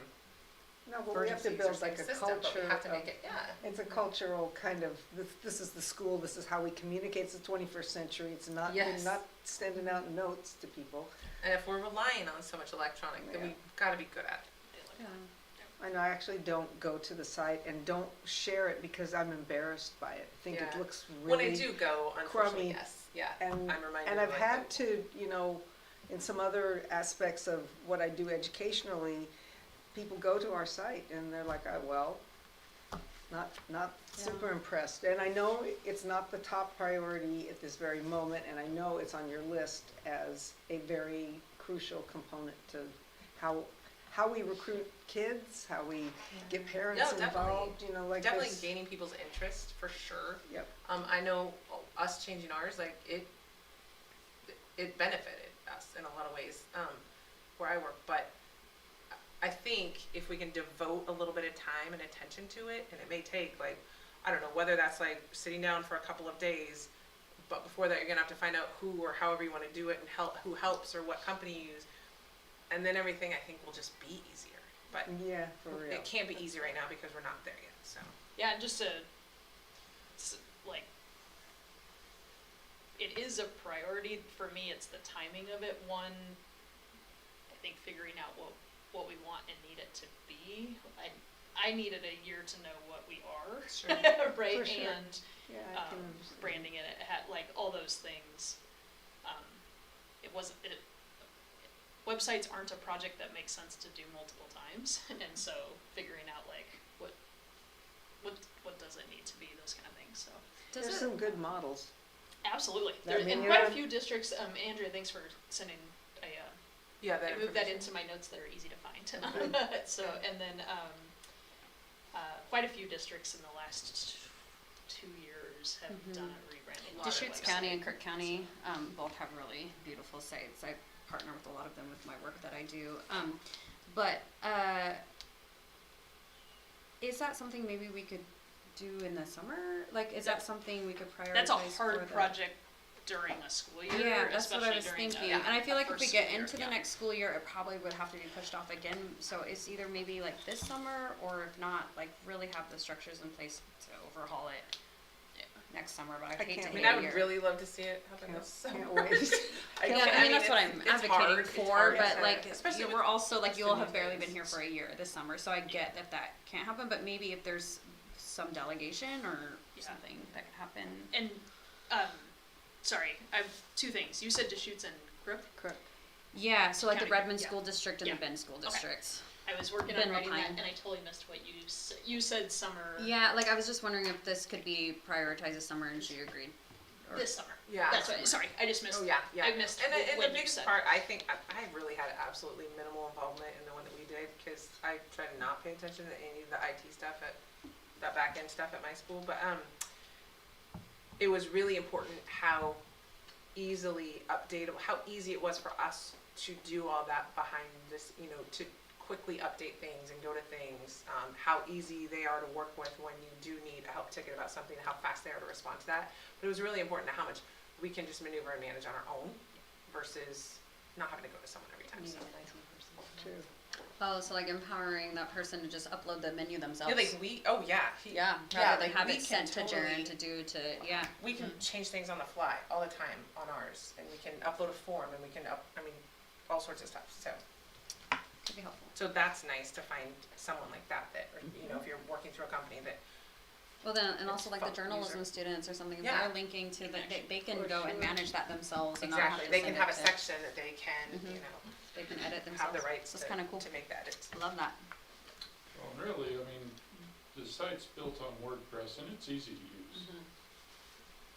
No, but we have to urgencies or build same like a system, but culture we have to of, make it, yeah. it's a cultural kind of, this is the school, this is how we communicate, it's the 21st century, it's not, we're Yes. not sending out notes to people. And if we're relying on so much electronic, then Yeah. we've gotta be good at it. I know, I actually don't go to the site and don't share it because I'm embarrassed by it. I think it Yeah. looks When I really do go, unfortunately, crummy. yes, yeah, And, I'm reminded and of I've like had the- to, you know, in some other aspects of what I do educationally, people go to our site and they're like, well, not super impressed. And I know it's not the top priority at this very moment, and I know it's on your list as a very crucial component to how we recruit kids, how we get parents No, definitely. involved, you know, like Definitely this. gaining people's interest, for sure. Yep. I know us changing ours, like, it benefited us in a lot of ways, where I work, but I think if we can devote a little bit of time and attention to it, and it may take, like, I don't know, whether that's like sitting down for a couple of days, but before that, you're gonna have to find out who or however you wanna do it, and who helps or what company you use, and then everything, I think, will just be easier. But Yeah, for real. it can't be easy right now because we're not there yet, so. Yeah, and just to, like, it is a priority for me, it's the timing of it, one, I think figuring out what we want and need it to be, I needed a year to know what we are, Sure. right, For sure. and, Yeah, I can understand. branding it had, like, all those things, websites aren't a project that makes sense to do multiple times, and so figuring out, like, what does it need to be, those kind of things, so. Does There's it, some good models. Absolutely. I There, mean, and you quite a know- few districts, Andrea, thanks for sending, Yeah, I moved that into my notes that are easy to find. So, and then, quite a few districts in the last 2 years have done a rebranding. of their Deschutes website. County and Kirk County, both have really beautiful sites. I partner with a lot of them with my work that I do. But is that something maybe we could do in the summer? Like, is that something we could prioritize? That's a for hard the- project during a school year, Yeah, that's what I especially was during the thinking. And I feel like if we first get school year, into the yeah. next school year, it probably would have to be pushed off again. So it's either maybe like this summer, or if not, like really have the structures in place to overhaul it next summer. But I hate can't to I mean, hate I a would year. really love to see it happen Can't, this summer. can't wait. Yeah, I mean that's what I'm it's advocating hard, it's for, hard, but yeah. like Especially with we're also like us you'll doing have barely things. been here for a year this summer, so I get that can't happen. But maybe if there's some delegation or something that could happen. And, sorry, I have two things. You said Deschutes and Crook. Correct. Yeah, so like the County, Redmond yeah. School District and Yeah. the Bend School Okay. District. I was working Ben on writing that, Lapine. and I totally missed what you said summer. Yeah, like I was just wondering if this could be prioritized this summer, and she agreed. Or- This summer. Yeah. That's what. Sorry, I just missed. Oh, yeah, yeah. I missed And, what and the you biggest said. part, I think, I really had absolutely minimal involvement in the one that we did, because I try to not pay attention to any of the IT stuff that back end stuff at my school, but, it was really important how easily updatable, how easy it was for us to do all that behind this, you know, to quickly update things and go to things, how easy they are to work with when you do need a help ticket about something, how fast they are to respond to that. But it was really important to how much we can just maneuver and manage on our own versus not having to go to someone every time, so. True. Oh, so like empowering that person to just upload the menu themselves. Yeah, like oh yeah. Yeah, Yeah, rather than like have we it can sent to Jaren totally- yeah. We can change things on the fly all the time on ours, and we can upload a form, and we can all sorts of stuff, so. Could be helpful. So that's nice to find someone like that, or, you know, if you're working through a company that, Well then, and It's also like the fun journalism user. students or something, if Yeah. they're linking to they can For go and sure. manage that themselves and not have exactly, to they can send have a it to- section that they can, Mhm. you know, They can edit have themselves. the rights That's kinda cool. to make the edits. I love that. Well, and really, I mean, the site's built on WordPress and it's easy to use.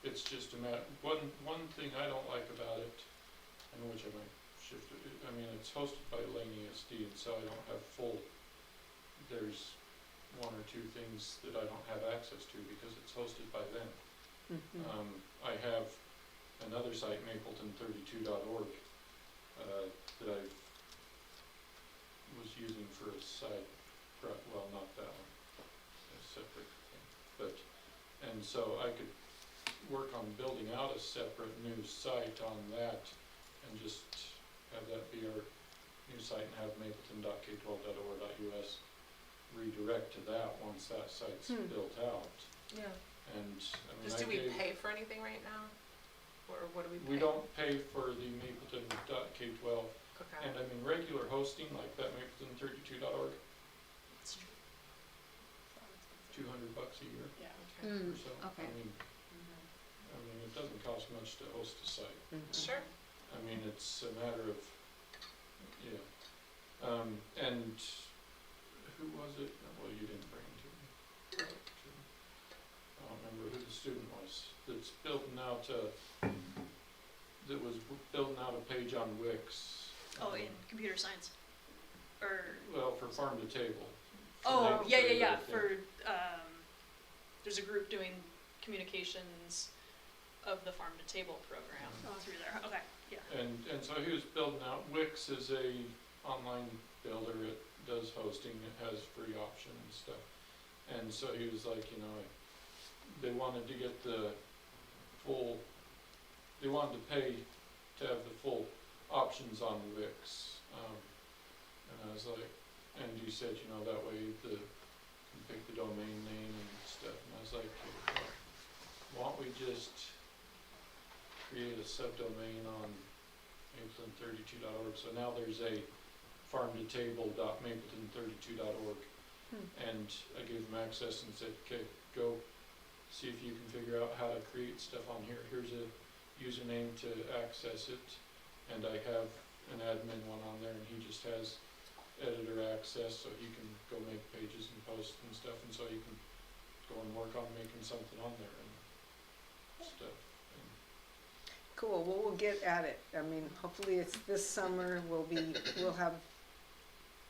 It's just a matter, one thing I don't like about it, and which I might shift it, I mean, it's hosted by Lane ESD, and so I don't have there's one or two things that I don't have access to because it's hosted by them. Mhm. I have another site, Mapleton32.org, that I was using for a site, well, not that one, a separate thing, but, and so I could work on building out a separate new site on that and just have that be our new site and have mapleton.k12.or.us redirect to that once that site's built out. Yeah. And, I mean, Just do we pay for anything right now? Or what do we pay? we don't pay for the Mapleton.k12, Okay. and I mean, regular hosting, like that Mapleton32.org, $200 a year Yeah. Okay. or so. okay. I mean, it doesn't cost much to host a site. Sure. I mean, it's a matter of, yeah. And who was it? Well, you didn't bring it to me. I don't remember who the student was that's building out that was building out a page on Wix. Oh, in computer science, or Well, for farm to table. oh For yeah they- yeah yeah they- for there's a group doing communications of the farm to table program through there. Okay, yeah. And so he was building out, Wix is a online builder, it does hosting, it has free option and stuff. And so he was like, you know, they wanted to get they wanted to pay to have the full options on Wix. And I was like, and you said, you know, that way you pick the domain name and stuff. And I was like, well, why don't we just create a subdomain on Mapleton32.org. So now there's a farmtotable.mapleton32.org. And I gave them access and said, okay, go see if you can figure out how to create stuff on here. Here's a username to access it. And I have an admin one on there, and he just has editor access, so he can go make pages and posts and stuff, and so you can go and work on making something on there and stuff. Cool, well, we'll get at it. I mean, hopefully it's this summer, we'll have,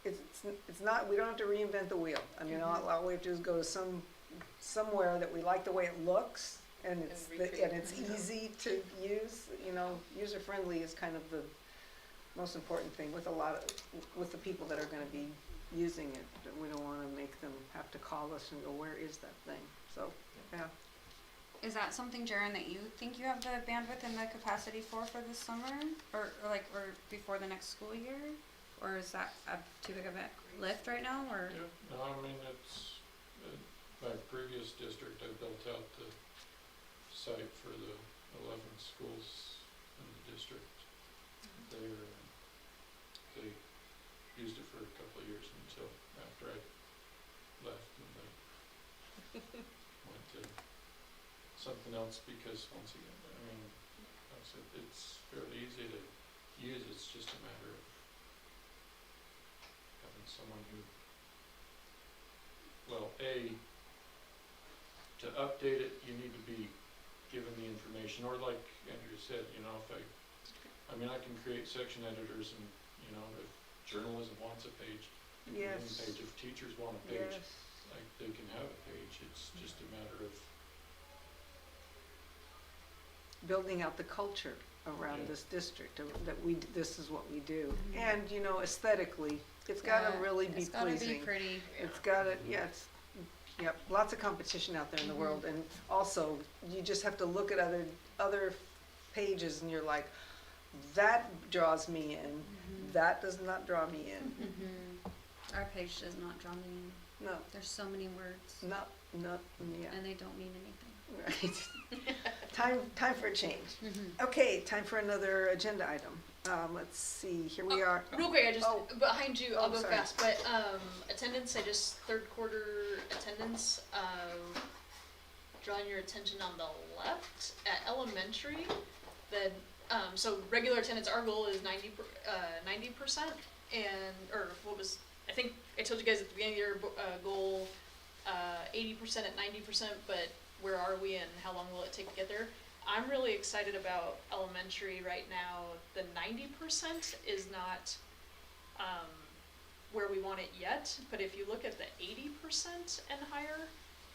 it's not, we don't have to reinvent the wheel. I mean, all we have to do is go to somewhere that we like the way it looks, and it's easy to use, you know, user-friendly is kind of the most important thing with with the people that are gonna be using it. We don't wanna make them have to call us and go, where is that thing? So, yeah. Is that something, Jaren, that you think you have the bandwidth and the capacity for this summer, or before the next school year, or is that too big of a lift right now, or? Yeah, no, I mean, it's, my previous district, I built out the site for the 11 schools in the district there. They used it for a couple of years until after I left, and they went to something else because, once again, I mean, like I said, it's fairly easy to use. It's just a matter of having someone who, well, to update it, you need to be given the information, or like Andrew said, you know, if I mean, I can create section editors, and, you know, if journalism wants a page, you can give them a page. If teachers want a page, Yes. like, they can have a page. It's just a matter of Building out the culture around Yeah. this district, that this is what we do. And, you know, aesthetically, it's gotta really be It's gotta be pleasing. pretty. It's gotta, yep, lots of competition out there in the world, and also, you just have to look at other pages and you're like, that draws me in, that does not draw me in. Mm-hmm. Our page does not draw me in. No, There's so many words, not, yeah, and they don't mean anything. right. Time for a change. Mm-hmm. Okay, time for another agenda item. Let's see, here we are. Real quick, I just, Oh. behind you, I'll Oh, go sorry. fast, but, attendance, I just, third quarter attendance, drawing your attention on the left, at elementary, the, so regular attendance, our goal is 90%, and, or what was, I think, I told you guys at the beginning of your, goal, 80% at 90%, but where are we and how long will it take to get there? I'm really excited about elementary right now. The 90% is not where we want it yet, but if you look at the 80% and higher,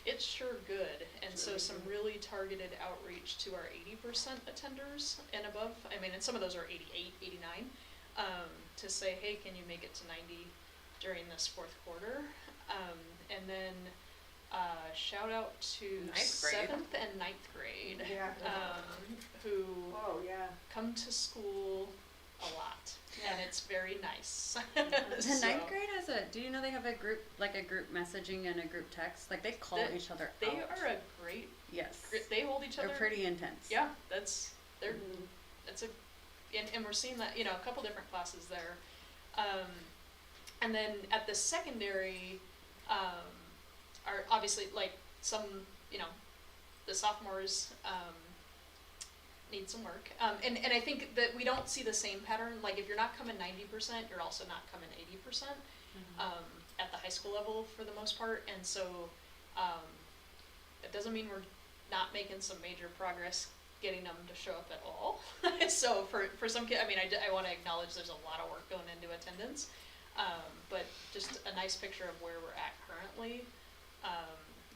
it's sure good. And so some really targeted outreach to our 80% attenders and above. I mean, and some of those are 88, 89, to say, hey, can you make it to 90 during this fourth quarter? And then shout out to Ninth grade. 7th and 9th grade, Yeah. who Oh, yeah. come to school a lot, and it's very nice. The So, ninth grade has do you know they have a group, like a group messaging and a group text? Like they call each other They out. are a great, Yes. they hold each They're other. pretty intense. Yeah, they're, that's and we're seeing that, a couple different classes there. And then at the secondary, are obviously like some, the sophomores, need some work. And I think that we don't see the same pattern, like if you're not coming 90%, you're also not coming 80%, at the high school level for the most part, and so, that doesn't mean we're not making some major progress getting them to show up at all. So for some kids, I wanna acknowledge there's a lot of work going into attendance, but just a nice picture of where we're at currently,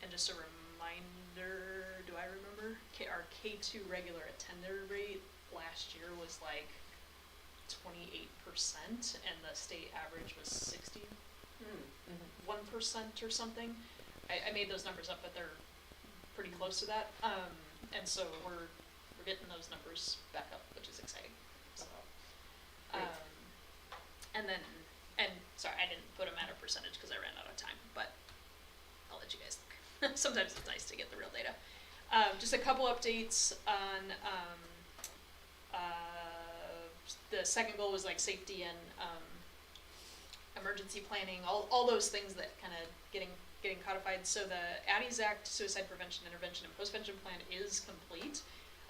and just a reminder, do I remember? Our K2 regular attender rate last year was like 28%, and the state average was 61% or something. I made those numbers up, but they're pretty close to that. And so we're getting those numbers back up, which is exciting. So, and sorry, I didn't put them at a percentage because I ran out of time, but I'll let you guys look. Sometimes it's nice to get the real data. Just a couple updates on the second goal was like safety and emergency planning, all those things that kind of getting codified. So the Addie's Act Suicide Prevention, Intervention, and Postvention Plan is complete.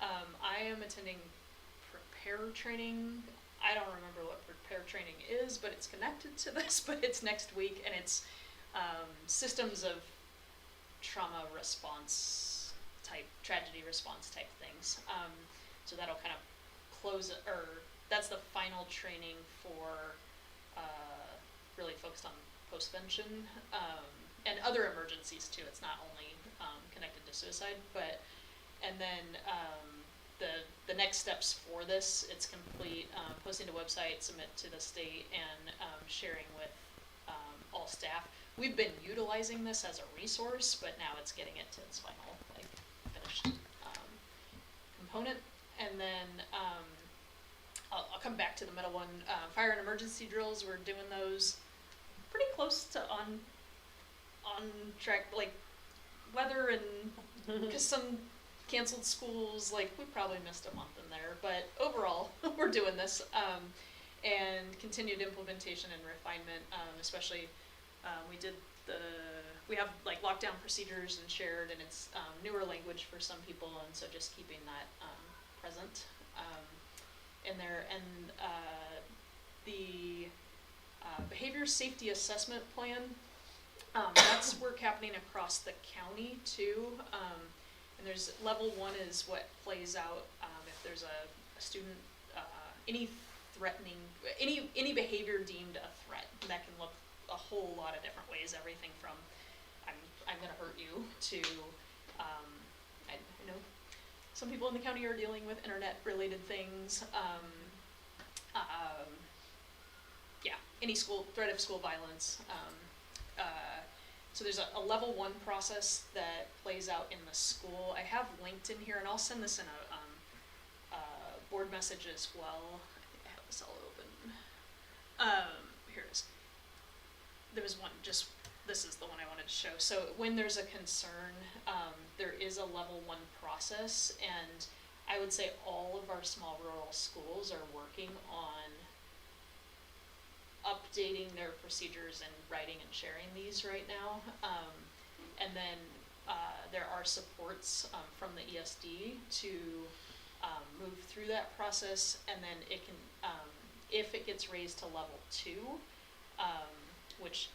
I am attending prepare training. I don't remember what prepare training is, but it's connected to this, but it's next week, and it's systems of trauma response type, tragedy response type things. So that'll kind of close it, or that's the final training for really focused on postvention and other emergencies too. It's not only connected to suicide, but and then the next steps for this, it's complete, posting to website, submit to the state, and sharing with all staff. We've been utilizing this as a resource, but now it's getting it to its final, like, finished component. And then I'll come back to the middle one. Fire and emergency drills, we're doing those pretty close to on track, like weather and because some canceled schools, like we probably missed a month in there, but overall we're doing this, and continued implementation and refinement, especially we have like lockdown procedures and shared, and it's newer language for some people, and so just keeping that present in there. And the behavior safety assessment plan, that's work happening across the county too. And there's level 1 is what plays out if there's a student, any threatening, any behavior deemed a threat. That can look a whole lot of different ways, everything from I'm gonna hurt you to I know some people in the county are dealing with internet related things. Yeah, any threat of school violence. So there's a level 1 process that plays out in the school. I have linked in here, and I'll send this in a board message as well. I think I have this all open. Here it is. There was one, just, this is the one I wanted to show. So when there's a concern, there is a level 1 process, and I would say all of our small rural schools are working on updating their procedures and writing and sharing these right now. And then there are supports from the ESD to move through that process, and then it can, if it gets raised to level 2, which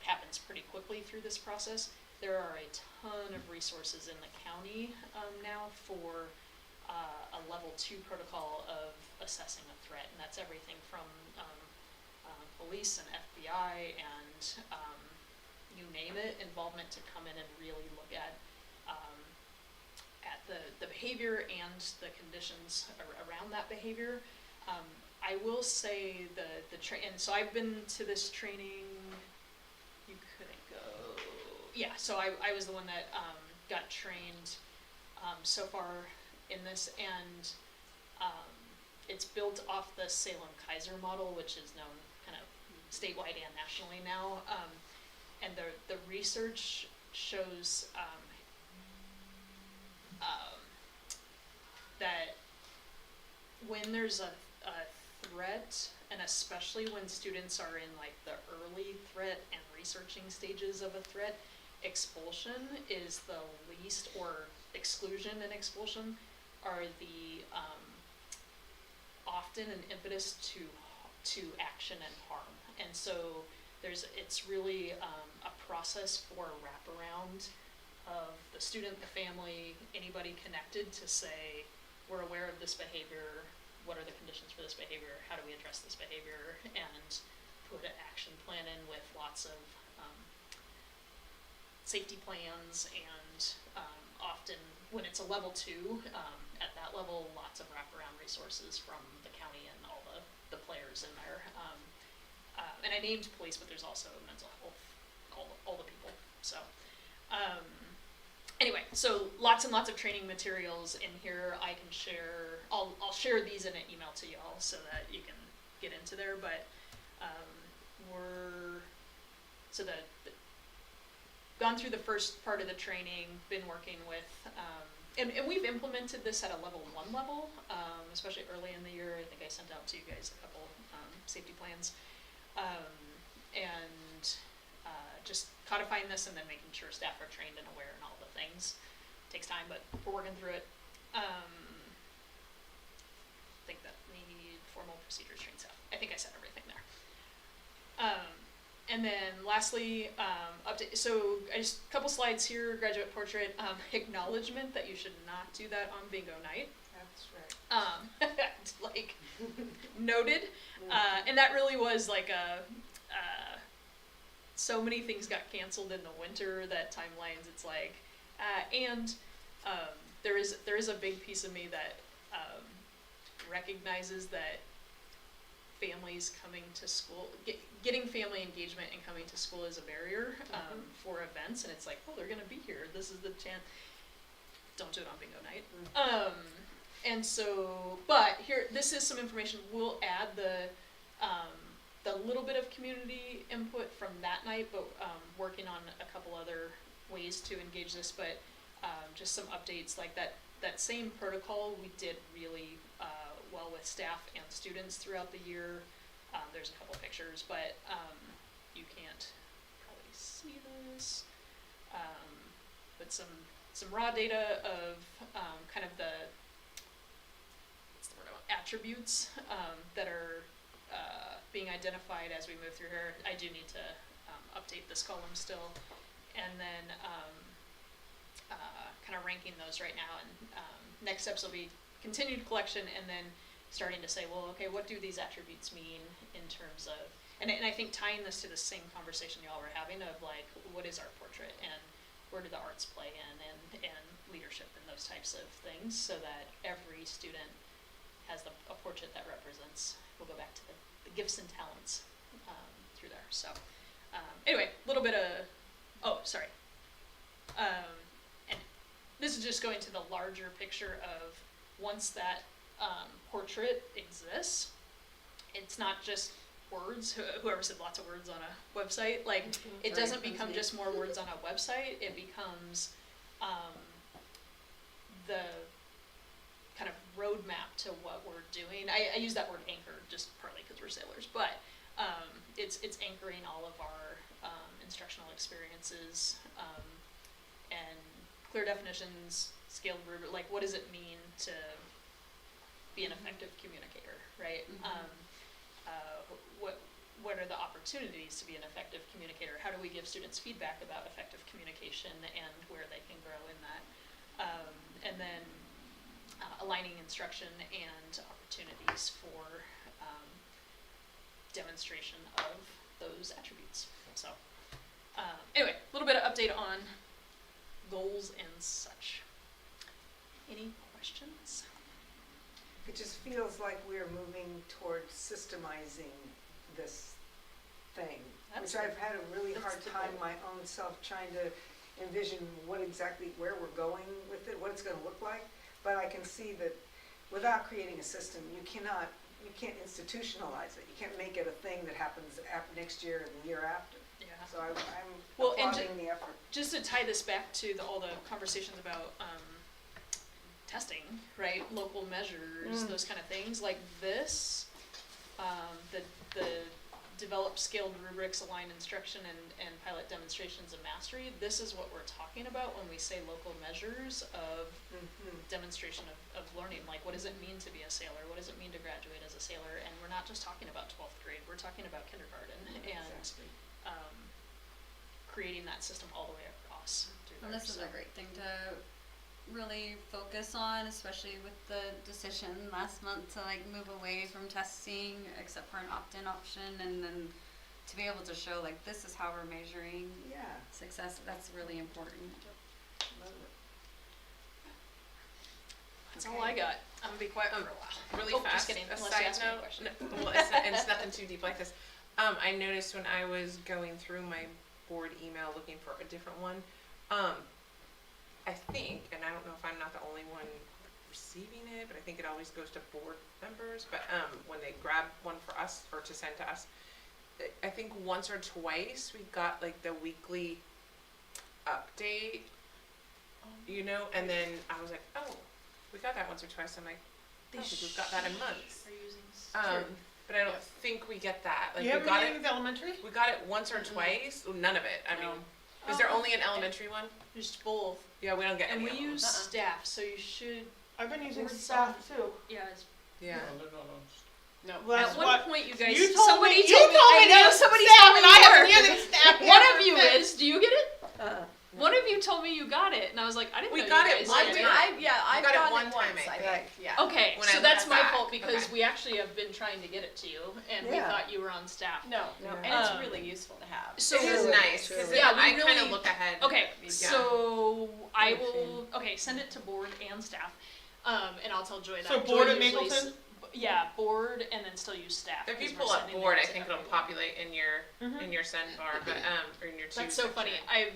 happens pretty quickly through this process, there are a ton of resources in the county now for a level 2 protocol of assessing a threat, and that's everything from police and FBI and you name it, involvement to come in and really look at the behavior and the conditions around that behavior. I will say and so I've been to this training. You couldn't go. Yeah, so I was the one that got trained so far in this, and it's built off the Salem-Kaiser model, which is known kind of statewide and nationally now. And the research shows that when there's a threat, and especially when students are in like the early threat and researching stages of a threat, expulsion is the least, or exclusion and expulsion are the often an impetus to action and harm. And so it's really a process for a wraparound of the student, the family, anybody connected to say, we're aware of this behavior, what are the conditions for this behavior, how do we address this behavior, and put an action plan in with lots of safety plans, and often when it's a level 2, at that level, lots of wraparound resources from the county and all the players in there. And I named police, but there's also mental health, all the people. So anyway, so lots and lots of training materials in here. I can share, I'll share these in an email to y'all so that you can get into there, but gone through the first part of the training, been working with, and we've implemented this at a level 1 level, especially early in the year. I think I sent out to you guys a couple safety plans, and just codifying this and then making sure staff are trained and aware and all the things. Takes time, but we're working through it. I think that we need formal procedures trained staff. I think I said everything there. And then lastly, update. So I just a couple slides here. Graduate portrait. Acknowledgement that you should not do that on bingo night. That's right. Like noted. And that really was like so many things got canceled in the winter that timelines. It's like, and there is a big piece of me that recognizes that families coming to school, getting family engagement and coming to school is a barrier for events, and it's like, oh, they're gonna be here. This is the chance. Don't do it on bingo night. And so, but here, this is some information. We'll add the little bit of community input from that night, but working on a couple other ways to engage this. But just some updates like that. That same protocol we did really well with staff and students throughout the year. There's a couple pictures, but you can't probably see this. But some raw data of kind of the attributes that are being identified as we move through here. I do need to update this column still, and then kind of ranking those right now. And next steps will be continued collection, and then starting to say, well, okay, what do these attributes mean in terms of, and I think tying this to the same conversation y'all were having of like, what is our portrait, and where do the arts play in, and leadership and those types of things, so that every student has a portrait that represents, we'll go back to the gifts and talents through there. So anyway, a little bit of, and this is just going to the larger picture of once that portrait exists. It's not just words, whoever said lots of words on a website, like, it doesn't become just more words on a website, it becomes, the kind of roadmap to what we're doing. I use that word anchor just partly because we're sailors, but, it's anchoring all of our, instructional experiences, and clear definitions, scaled rubric, like, what does it mean to be an effective communicator, right? What are the opportunities to be an effective communicator? How do we give students feedback about effective communication and where they can grow in that? And then aligning instruction and opportunities for demonstration of those attributes. So anyway, a little bit of update on goals and such. Any questions? It just feels like we're moving towards systemizing this thing, That's which I've had a really that's hard the time goal. my own self trying to envision what exactly, where we're going with it, what it's gonna look like. But I can see that without creating a system, you can't institutionalize it. You can't make it a thing that happens next year and the year after. Yeah. So I'm Well, and applauding the effort. Just to tie this back to all the conversations about testing, right? Local measures, those kind of things. Like this, the develop scaled rubrics, align instruction, and pilot demonstrations of mastery. This is what we're talking about when we say local measures of demonstration of learning. Like, what does it mean to be a sailor? What does it mean to graduate as a sailor? And we're not just talking about 12th grade. We're talking about kindergarten and Exactly. creating that system all the way across through And there. this is So- a great thing to really focus on, especially with the decision last month to like move away from testing except for an opt-in option, and then to be able to show like this is how we're measuring Yeah, success. That's really important. love it. That's all I got. I'm gonna be quiet for a while. Really Oh, fast, just kidding, a unless you side ask me a note, question. well, and it's nothing too deep like this. I noticed when I was going through my board email looking for a different one, I think, and I don't know if I'm not the only one receiving it, but I think it always goes to board members, but, when they grab one for us, or to send to us, I think once or twice we got like the weekly update, you know, and then I was like, oh, we got that once or twice, I'm like, I don't think we've got that in months. Are you using But I don't think we get that, like, You we haven't got been it, in the elementary? we got it once or twice, none of it, I No. mean, is there only an elementary one? just both? Yeah, we don't get And any we of them. use staff, so you should. I've been using We're staff too. Yeah. It's, Yeah. No, they're not on. No. Well, at that's one what point, you guys. you told somebody me. You told me. told me I know to somebody staff, told me and I you haven't were. used staff. One ever of you since. is. Do you get it? One of you told me you got it, and I was like, I didn't We know got you it guys one did time. I've got it gotten one it time, once, I I think. think. Yeah. Okay, When so I that's looked my back. fault because Okay. we actually have been trying to get it to you, and we Yeah. thought you were on staff. No, No. and it's Um, really useful to have. So It is Truly, nice, cause truly. Yeah, we I kinda really- look ahead. Okay, Yeah. so I Good will. Okay, send it to board and staff, and I'll tell Joy that. So Joy board at usually Mapleton? Yeah, board, and then still use staff. If you 'cause we're pull up sending board, them I to think it'll everyone. populate in your send bar, but, or in your to That's so funny. section. I've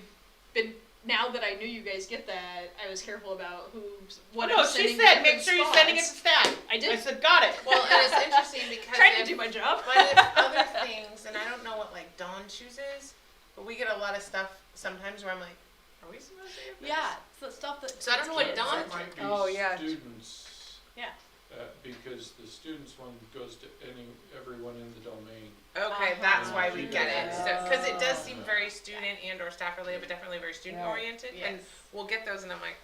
been now that I knew you guys get that, I was careful about what No, I'm she sending. said, to make sure you're sending it to spots. staff. I I did. said, got it. Well, and it's interesting because Trying to if, do my job. but if other things, and I don't know what like Dawn chooses, but we get a lot of stuff sometimes where I'm like, are we supposed to get this? Yeah, it's the stuff that. So I don't know what kids Dawn are- That might be Oh, yeah. students. Yeah. Because the students one goes to everyone in the domain. Okay, that's why we get it. So, Uh-huh. because it does seem very student and or staff related, but definitely very student oriented. Yes. And we'll get those, and I'm like,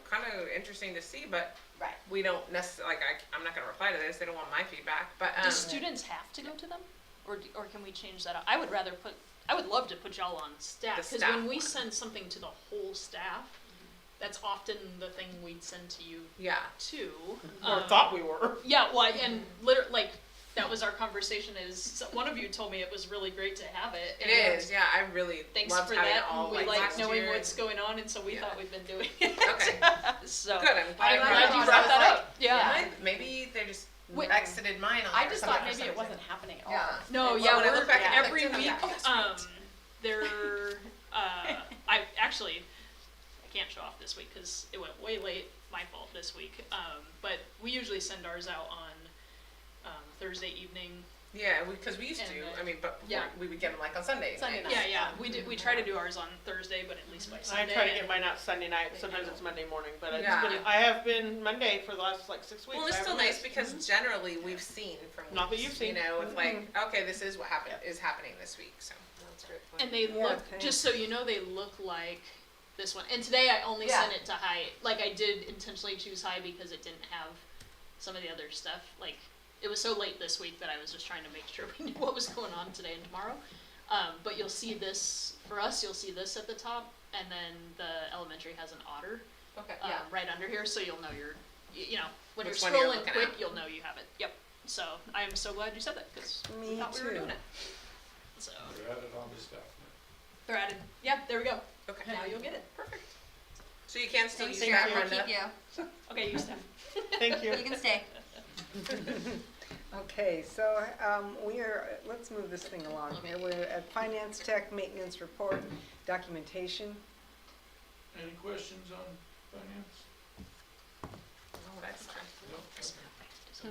kind of interesting to see, but Right. we don't necessarily like. I'm not going to reply to this. They don't want my feedback, but Do students have to go to them, or can we change that? I would rather put. I would love to put y'all on staff The because staff when we one. send something to the whole staff, that's often the thing we'd send to you yeah. too. Or thought we were. Yeah, well, and literally, like, that was our conversation one of you told me it was really great to have it. It and is, yeah. I really Thanks loved for having that, it all and we like like last knowing year what's going on, and so we Yeah. thought we've been doing it. Okay, So, good. I'm glad, I'm I'm glad glad you you brought brought that that up. up. Yeah. Maybe they just Wait. exited mine on I there just or thought something maybe for it some wasn't happening at all. Yeah. No, Well, yeah, when I we're look back at every it, I'm week. like, oh, that's great. There, I actually, can't show off this week because it went way late, my fault this week. But we usually send ours out on Thursday evening. Yeah, because we used And to, then- I mean, but before, Yeah. we would get them like on Sunday Sunday night. night. Yeah, we try to do ours on Thursday, but at least by I Sunday. try to get mine out Sunday night, sometimes it's Monday morning, but it's Yeah. been, I have been Monday for the last like 6 weeks. Well, it's I still haven't nice missed. because generally we've seen from Not that weeks, you've seen. you know, if like, okay, this is what is happening this week, so. That's a great point. And they Yeah, look, okay. just so you know, they look like this one. And today I only Yeah. sent it to high. Like I did intentionally choose high because it didn't have some of the other stuff. Like it was so late this week that I was just trying to make sure we knew what was going on today and tomorrow. But you'll see this, for us, you'll see this at the top, and then the elementary has an otter Okay, right under here, so you'll know you know, when Which you're one you're scrolling looking quick, at. you'll know you have it. Yep. So I am so glad you said that because we Me thought we were too. doing it. So They're added on to staff now. they're added. Yep, there we go. Okay. Now you'll get it. Perfect. So you can still use Thank that, you. We'll Brenda? keep you. Okay, you step. Thank you. You can stay. Okay, so let's move this thing along here. We're at finance tech, maintenance report, documentation. Any questions on finance? Oh, that's fine. No?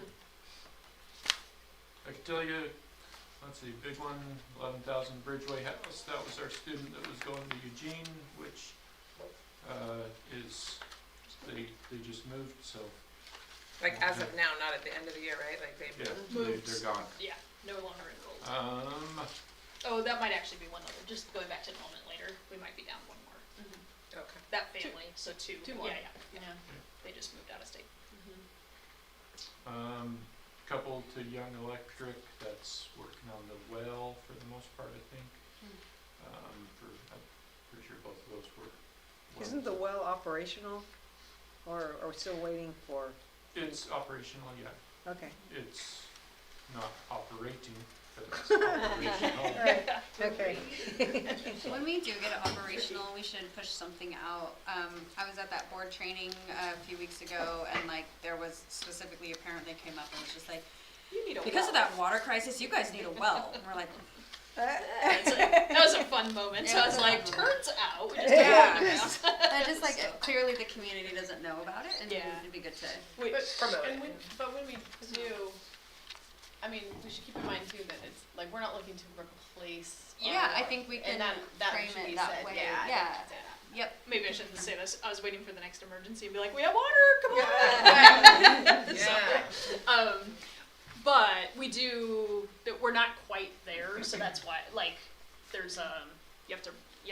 I can tell you, let's see, big one, 11,000 Bridgeway House, that was our student that was going to Eugene, which they just moved, so, Like as of now, not at the end of the year, right? Like they've yeah, Moved. they're gone. Yeah, no longer enrolled. Uh, Oh, that might actually be one other. Just going back to enrollment later, we might be down one more. okay. That family, so two. Two more. Yeah. Yeah. They just moved out of state. Couple to Young Electric, that's working on the well for the most part, I think. I'm pretty sure both of those were. Isn't the well operational? Or are we still waiting for, It's operational, yeah. okay. It's not operating, but it's operational. Alright, okay. When we do get it operational, we should push something out. I was at that board training a few weeks ago, and like there was specifically a parent that came up and was just like, You need a because of that water crisis, you guys need a well. And we're like, That was a fun moment. So Yeah, I was it was a like, fun moment. turns out we just Yeah. don't know. I just like clearly the community doesn't know about it, and Yeah. it'd be good to. Promote it. But when we do, I mean, we should keep in mind too that it's like we're not looking to replace. our Yeah, I water. think we can and that frame should it be that said. way. Yeah. I Yeah. think that's it. Yep. Maybe I shouldn't say this. I was waiting for the next emergency and be like, we have water, come on. Yeah. But we do, we're not quite there, so that's why, like, there's, you have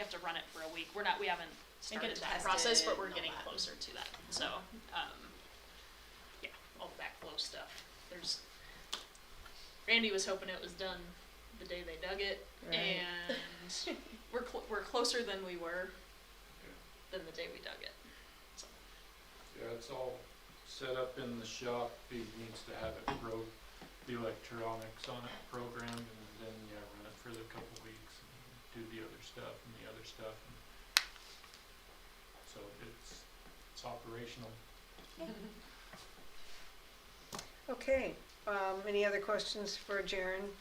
to run it for a week. We haven't started it that process, tested but we're and all getting that. closer to that. So, yeah, all the backflow stuff. Randy was hoping it was done the day they dug it, Right. and we're closer than we were than the day we dug it. So. Yeah, it's all set up in the shop. He needs to have it the electronics on it programmed, and then, yeah, run it for the couple weeks and do the other stuff and the other stuff. And so it's operational. Okay, any other questions for Jaren?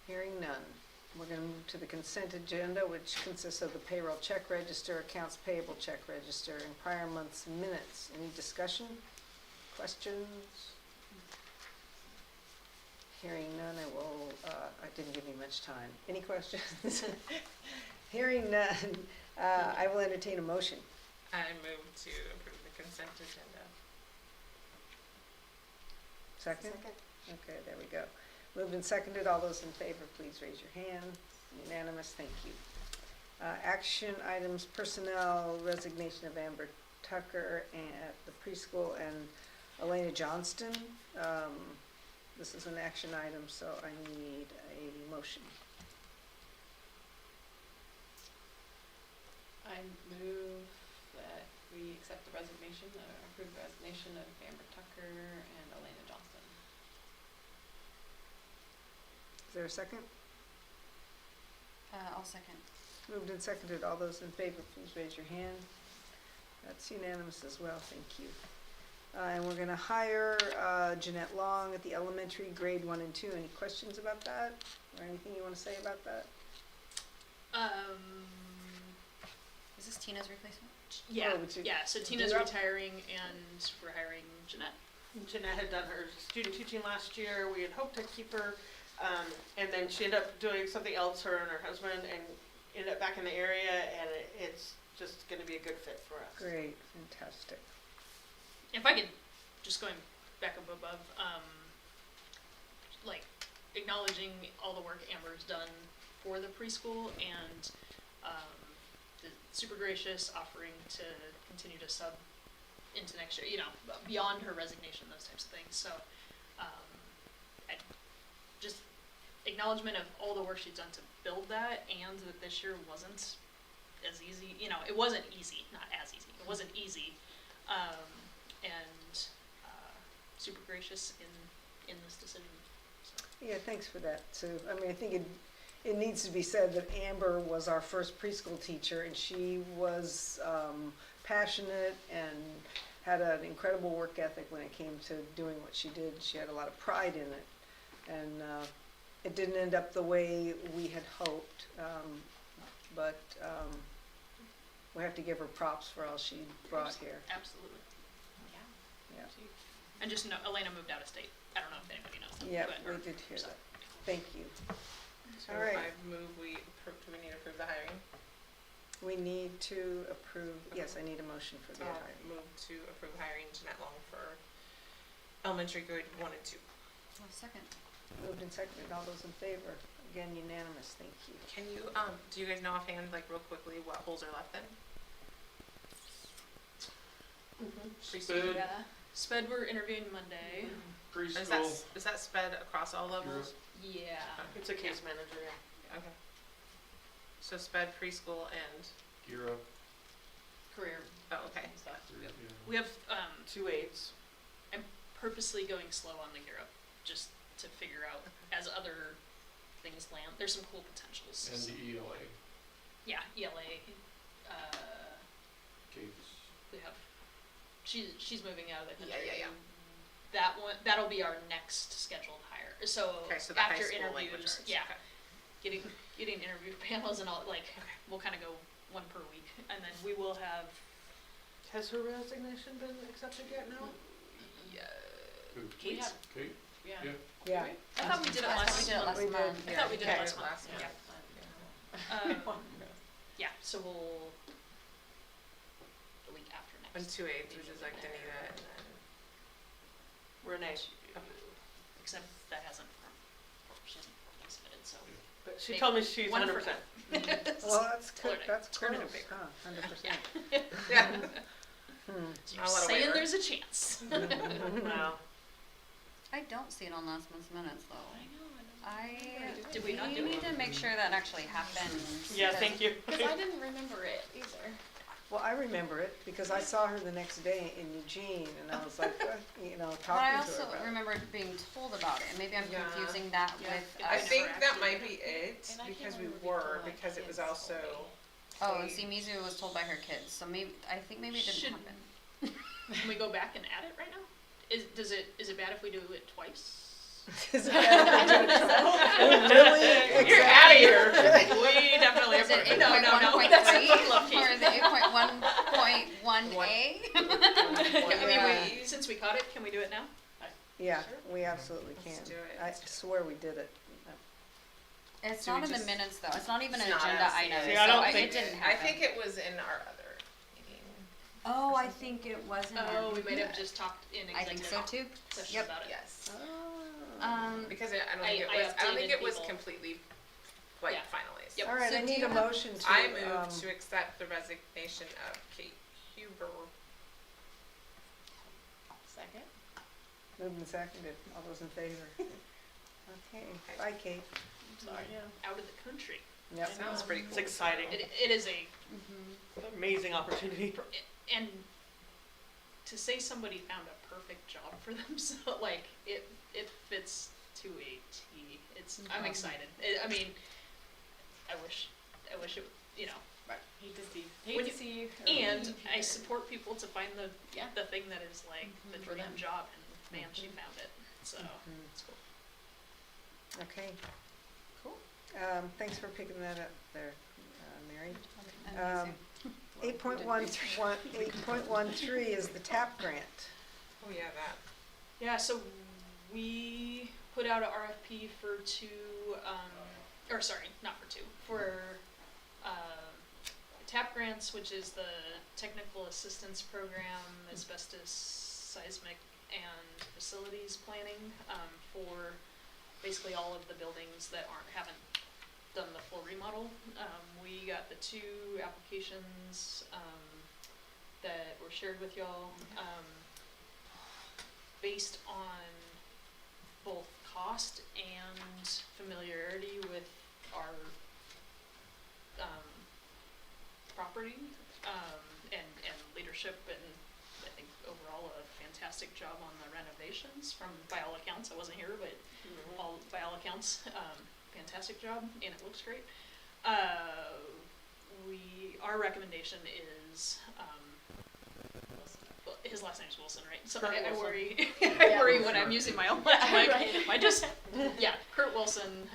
Hearing none. We're gonna move to the consent agenda, which consists of the payroll check register, accounts payable check register, and prior month's minutes. Any discussion? Questions? Hearing none, I didn't give you much time. Any questions? Hearing none, I will entertain a motion. I move to approve the consent agenda. Second? Okay, there we go. Moved and seconded, all those in favor, please raise your hand. Unanimous, thank you. Action items, personnel, resignation of Amber Tucker at the preschool and Elena Johnston. This is an action item, so I need a motion. I move that we accept the resignation, approve the resignation of Amber Tucker and Elena Johnston. Is there a second? I'll second. Moved and seconded, all those in favor, please raise your hand. That's unanimous as well, thank you. And we're gonna hire Jeanette Long at the elementary, grade 1 and 2. Any questions about that? Or anything you wanna say about that? Is this Tina's replacement? Yeah, Oh, but you- yeah, so Tina's Yep. retiring and we're hiring Jeanette. Jeanette had done her student teaching last year. We had hoped to keep her, and then she ended up doing something else, her and her husband, and ended up back in the area, and it's just going to be a good fit for us. Great, fantastic. If I could, just going back up above, like acknowledging all the work Amber's done for the preschool and the super gracious offering to continue to sub into next year, you know, beyond her resignation, those types of things. So, I just acknowledgement of all the work she's done to build that, and that this year wasn't as easy. You know, it wasn't easy, not as easy. It wasn't easy, and super gracious in this decision. So. Yeah, thanks for that too. I mean, I think it needs to be said that Amber was our first preschool teacher, and she was passionate and had an incredible work ethic when it came to doing what she did. She had a lot of pride in it, and it didn't end up the way we had hoped, but we have to give her props for all she brought here. Absolutely. Yeah. And just know, Elena moved out of state. I don't know if anybody knows that. Yeah, but, we did hear so. that. Thank you. So All right. I move we approve, do we need to approve the hiring? We need to approve, yes, I need a motion for the I'll hiring. move to approve hiring Jeanette Long for elementary grade 1 and 2. Oh, second. Moved and seconded, all those in favor? Again, unanimous, thank you. Can you, do you guys know offhand, like real quickly, what holes are left then? Sped, Sped, we're interviewing Monday. preschool, Is that sped across all levels? Yeah. It's a case manager, yeah. Okay. So sped, preschool, and, gear up. Career oh, okay. stuff. Yeah. We have 2 aides. I'm purposely going slow on the gear up, just to figure out as other things land. There's some cool potentials. And the ELA, Yeah, ELA. Kate's. We have. She's moving out of the country. Yeah. That one, that'll be our next scheduled hire. So, Okay, so the high after school language interviews, arts. yeah, Okay. getting interview panels and all, like, we'll kind of go one per week, and then we will have. Has her resignation been accepted yet now? Who? Kate? Kate? Yeah. Yeah. Yeah, I thought we did it I thought last we did it month. last We did. month. I thought we did Okay. it last month. Last month. Yeah. Yeah. So we'll the week after next. And 2 aides, which is like Danita and then. Renee. Except that hasn't. She hasn't been submitted, so. But she Maybe told me she's one for 100%. well, that's good, Flirting. that's Turn it in close, favor. huh, 100%. Yeah. You're I'll let her saying waiver. there's a chance. Wow. I don't see it on last month's minutes though. Did we not do You it? need to make sure that actually happens. Yeah, because- thank you. Because I didn't remember it either. Well, I remember it, because I saw her the next day in Eugene, and I was like, you know, But I talking to her also about it. remember being told about it, and maybe I'm Yeah. confusing that Yeah. with Yeah, I us. think never that actually might did be it, And I can't because we remember were, being told because it was kids also. Oh, and they- see, Mizu was told by her kids, so maybe, I think maybe it didn't Should- happen. Can we go back and add it right now? Is it bad if we do it twice? Is it bad if we do it twice? Really? You're outta here. We definitely Is it No, 8.1.3 that's a love or is it 8.1.1A? I mean, Yeah. since we caught it, can we do it now? Yeah, we absolutely can. Let's do it. I swear we did it. It's Do we not in the just- minutes though, it's not even an It's not, agenda see, item, See, I so don't it think- didn't I happen. think it was in our other meeting. Oh, I think it was in Oh, our- we might have just talked in I think so executive too. session Yep. about it. Yes. Because I don't I- think it I was, I don't think updated it was people. completely, like, Yeah. finalized. Yep. All right, So I do need you a have- motion to. I move to accept the resignation of Kate Huber. Second? Moved and seconded, all those in favor? Okay, bye Kate. Sorry. Out of the country. Yep. Sounds pretty cool. It's exciting. It is a, Amazing opportunity. and to say somebody found a perfect job for themselves, like, it fits to a T. I'm excited. I mean, I wish it, you know, Hate When to you- see you. and I support people to find Yeah. the thing that is like the For dream them. job, and man, she found it, so, it's cool. Okay. Cool. Thanks for picking that up there, Mary. And Um, Mizu. 8.13 is the TAP grant. Oh, yeah, that. Yeah, so we put out a RFP for TAP grants, which is the Technical Assistance Program, Asbestos, Seismic, and Facilities Planning, for basically all of the buildings that haven't done the full remodel. We got the 2 applications, that were shared with y'all, based on both cost and familiarity with our, property, and leadership, and I think overall a fantastic job on the renovations by all accounts. I wasn't here, but by all accounts, fantastic job, and it looks great. Our recommendation is, well, his last name's Wilson, right? So Kurt I Wilson. worry, Yeah. I worry when I'm using my own last name. right. I just, Kurt Wilson,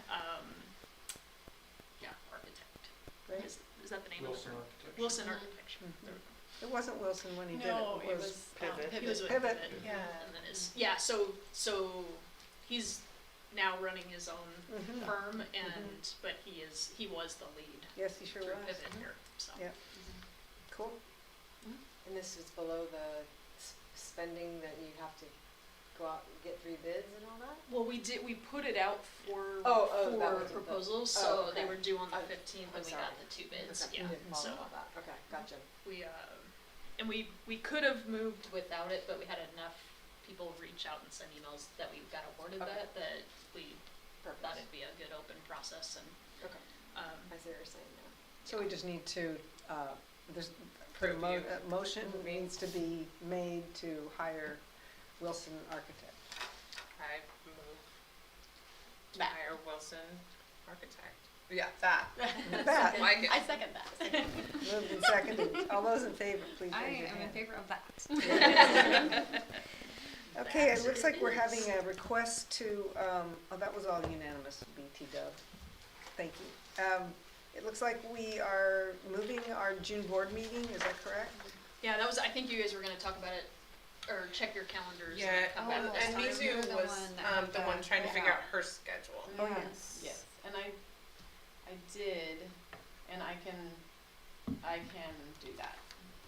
architect. Right. Is that the name Wilson of it? Architecture. Wilson Architecture. There we go. It wasn't Wilson when he did No, it. it was Pivot. He was with Pivot. Pivot. Yeah. And then so he's now running his own Mhm. firm, and but he was the lead Yes, he sure through was. Pivot here. So Yep. Cool. And this is below the spending that you have to go out and get 3 bids and all that? well, we put it out for Oh, that for wasn't the- proposals, oh, so they okay. were due on the I'm- 15th, I'm and we sorry. got the 2 bids. Okay, Yeah. I didn't follow So all that. Okay, gotcha. we and we could have moved without it, but we had enough people reach out and send emails that we got awarded Okay. that we Perfect. thought it'd be a good open process, and Okay, I see what you're saying now. So we just need to, there's, Approve you. motion needs to be made to hire Wilson Architect. I move to That. hire Wilson Architect. Yeah, that. That, Like it. I second that. moved and seconded. All those in favor, please I raise your am in hand. favor of that. Okay, it looks like we're having a request to, that was all unanimous, BT Dub. Thank you. It looks like we are moving our June board meeting, is that correct? yeah, that was. I think you guys were going to talk about it, or check your calendars. Yeah, and come back Oh, with and time. you're Mizu the was one that had the one that. trying to figure Yeah. out her schedule. Oh, yeah. Yes, and I did, and I can do that.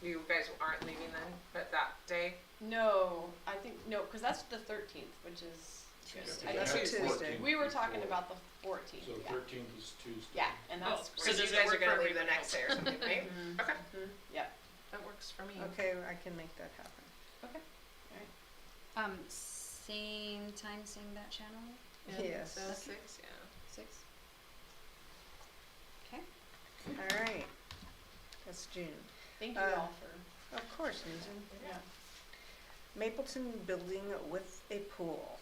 You guys aren't leaving then, but that day? No, I think, no, because that's the 13th, which is Tuesday. I That's a think Tuesday. we were talking about the 14th, So yeah. 13th is Tuesday. Yeah, and that's, Oh, So does you it guys work are gonna for leave the everybody next day or something, right? Mhm. Okay, Yep, that works for me. Okay, I can make that happen. okay, Same time, same bat channel, Yes. So 6, yeah. 6. Okay. All right. That's June. thank you all for, Of course, Susan. yeah. Mapleton building with a pool.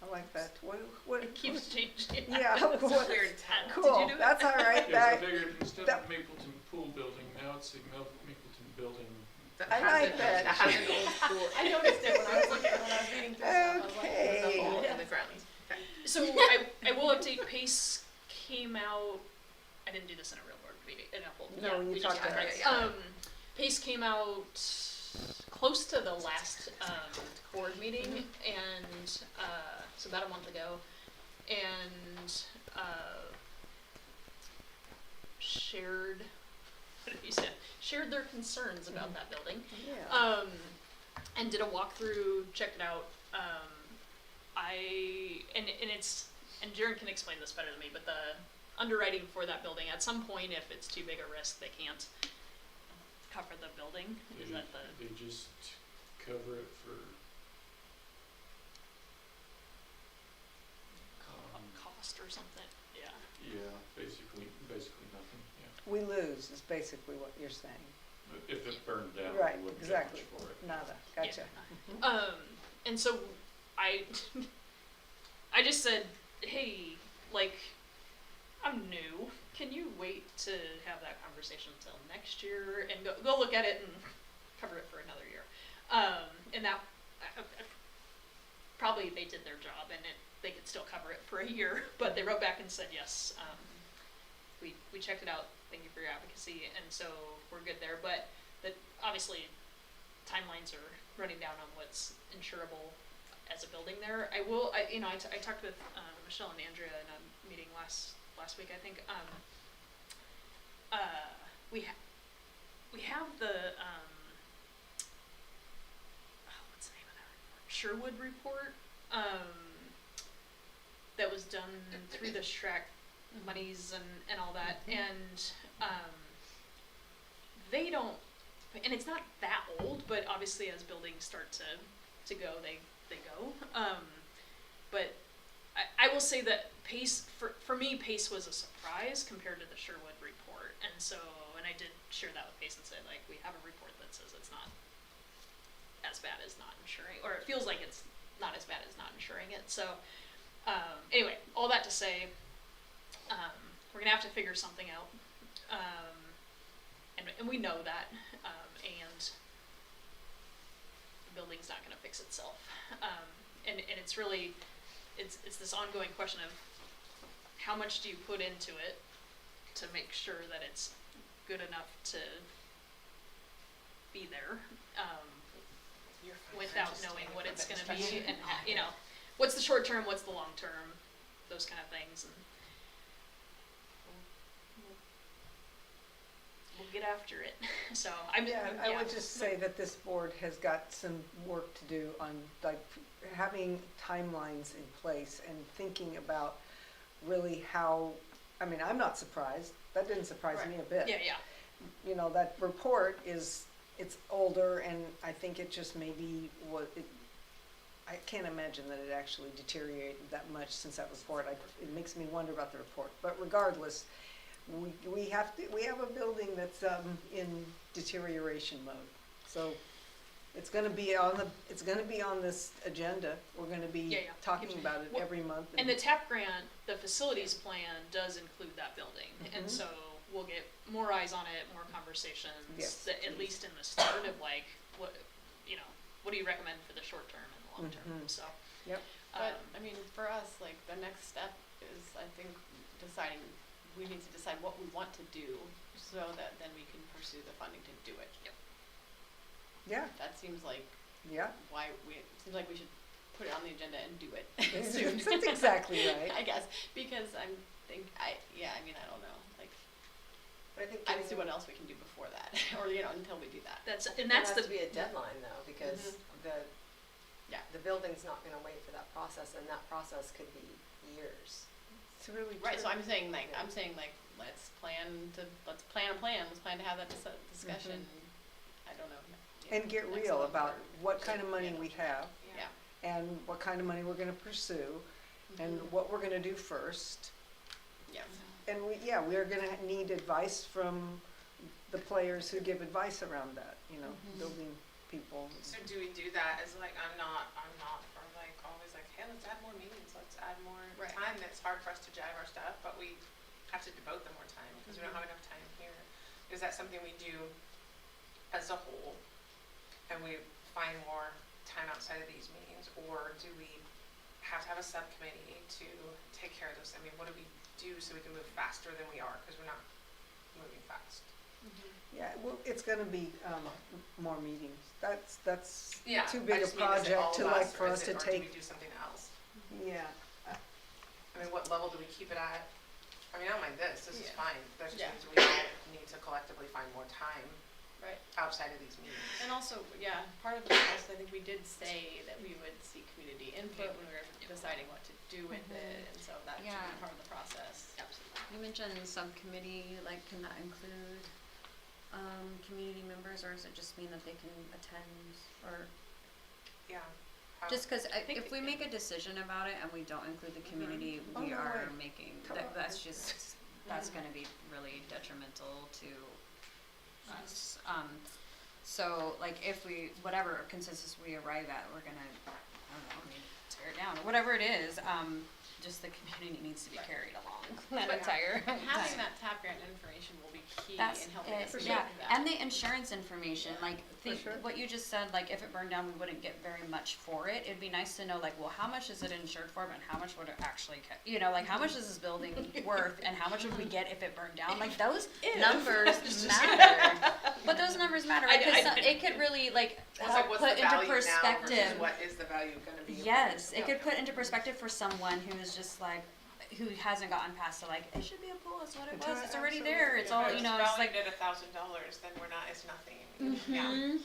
I like that. What? It keeps changing. Yeah, It's a what- weird time. cool. Did you do it? That's all right. Yes, I That, figured instead that- of Mapleton Pool Building, now it's the Mapleton Building. That I has like an- that. has an old pool. I noticed it when I was looking, when I was reading through stuff, I was like, Okay. There's a hole in the ground. Okay. So I will update. Pace came out. I didn't do this in a real board meeting. In a whole. No, yeah, you we just talked talked about about it. it. Pace came out close to the last board meeting, and so about a month ago, and shared. What did you say? Shared their concerns about that building. yeah. And did a walkthrough, checked it out. And Jaren can explain this better than me, but the underwriting for that building, at some point, if it's too big a risk, they can't cover the building. Is that the They just cover it for, cost or something? Yeah. yeah, basically nothing, yeah. We lose is basically what you're saying. But if it burned down, Right, we wouldn't get exactly. much for it. Nada. Gotcha. And so I just said, hey, like, I'm new. Can you wait to have that conversation until next year and go look at it and cover it for another year? And that probably they did their job, and they could still cover it for a year. But they wrote back and said yes. We checked it out. thank you for your advocacy, and so we're good there, but that, obviously, timelines are running down on what's insurable as a building there. I talked with, Michelle and Andrea in a meeting last week, I think, we have the, what's the name of that report? Sherwood report, that was done through the SHREC monies and all that, and, they don't, and it's not that old, but obviously as buildings start to go, they go. But I will say that PACE, for me, PACE was a surprise compared to the Sherwood report, and so, and I did share that with PACE and say, like, we have a report that says it's not as bad as not insuring, or it feels like it's not as bad as not insuring it, so, anyway, all that to say, we're gonna have to figure something out, and we know that, and the building's not gonna fix itself, and it's really, it's this ongoing question of how much do you put into it to make sure that it's good enough to be there, without knowing what it's gonna be, and, what's the short term, what's the long term, those kind of things, and we'll get after it. So I would just say that this board has got some work to do on, like, having timelines in place and thinking about really how, I mean, I'm not surprised, that didn't surprise me a bit. Yeah. That report it's older, and I think it just maybe I can't imagine that it actually deteriorated that much since that report. It makes me wonder about the report, but regardless, we have a building that's in deterioration mode. So it's going to be on this agenda. We're going to be talking about it every month. And the TAP grant, the facilities plan does include that building, and so we'll get more eyes on it, more conversations. Yes, at least in the start of, like, what do you recommend for the short term and the long term? So. Yep. But I mean, for us, like, the next step is, I think, we need to decide what we want to do, so that then we can pursue the funding to do it. Yep. Yeah. That seems like Yeah. it seems like we should put it on the agenda and do it That's soon. exactly right. I guess, because I don't know, like, But I think I don't see what else we can do before that, or, until we do that. there Mm-hmm. has to be a deadline though, because the building's not gonna wait for that process, and that process could be years. It's really Right, so true. I'm saying, let's plan a plan, let's plan to have that discussion, I don't know. And get next real month about or- what kind of money we have, Yeah. and what kind of money we're going to pursue, and what we're going to do first. Yeah. And we're going to need advice from the players who give advice around that, building people. So do we do that as, like, I'm not, or like always like, hey, let's add more meetings, let's add more Right. time. It's hard for us to jive our stuff, but we have to devote them more time because we don't have enough time here. Is that something we do as a whole, and we find more time outside of these meetings, or do we have to have a subcommittee to take care of this? I mean, what do we do so we can move faster than we are, because we're not moving fast? Yeah, well, it's going to be more meetings. That's Yeah, too big a project for us to or take. do we do something else? Yeah. I mean, what level do we keep it at? I mean, I don't mind this is Yeah. fine, that just Yeah. means we all need to collectively find more time Right. outside of these meetings. And also, part of the process, I think we did say that we would seek community input when we were deciding what to do with it, and so that should Yeah. be part of the process. Absolutely. You mentioned subcommittee, like, can that include, community members, or does it just mean that they can attend, or? Yeah. Just cause think if we make a decision about it and we don't include the community, Oh, we no are way. making, Come on. that's gonna be really detrimental to us. So, like, if whatever consensus we arrive at, we're gonna, I don't know, maybe tear it down, or whatever it is, just the community needs to be carried along that But entire Having time. that TAP grant information will be key That's in helping it, us do yeah, that. and the insurance information, like, think, sure. what you just said, like, if it burned down, we wouldn't get very much for it, it'd be nice to know, like, well, how much is it insured for, and how much would it actually, you know, like, how much is this building worth, and how much would we get if it burned down, like, those numbers matter, but those numbers matter, right, cause it could really, like, help put into perspective. What is the value gonna be? Yes, it could put into perspective for someone who is just like, who hasn't gotten past the like, it should be a pool, it's what it was, it's already there, it's all, you know, it's like. Valued at $1,000, then we're not, it's nothing. Yeah.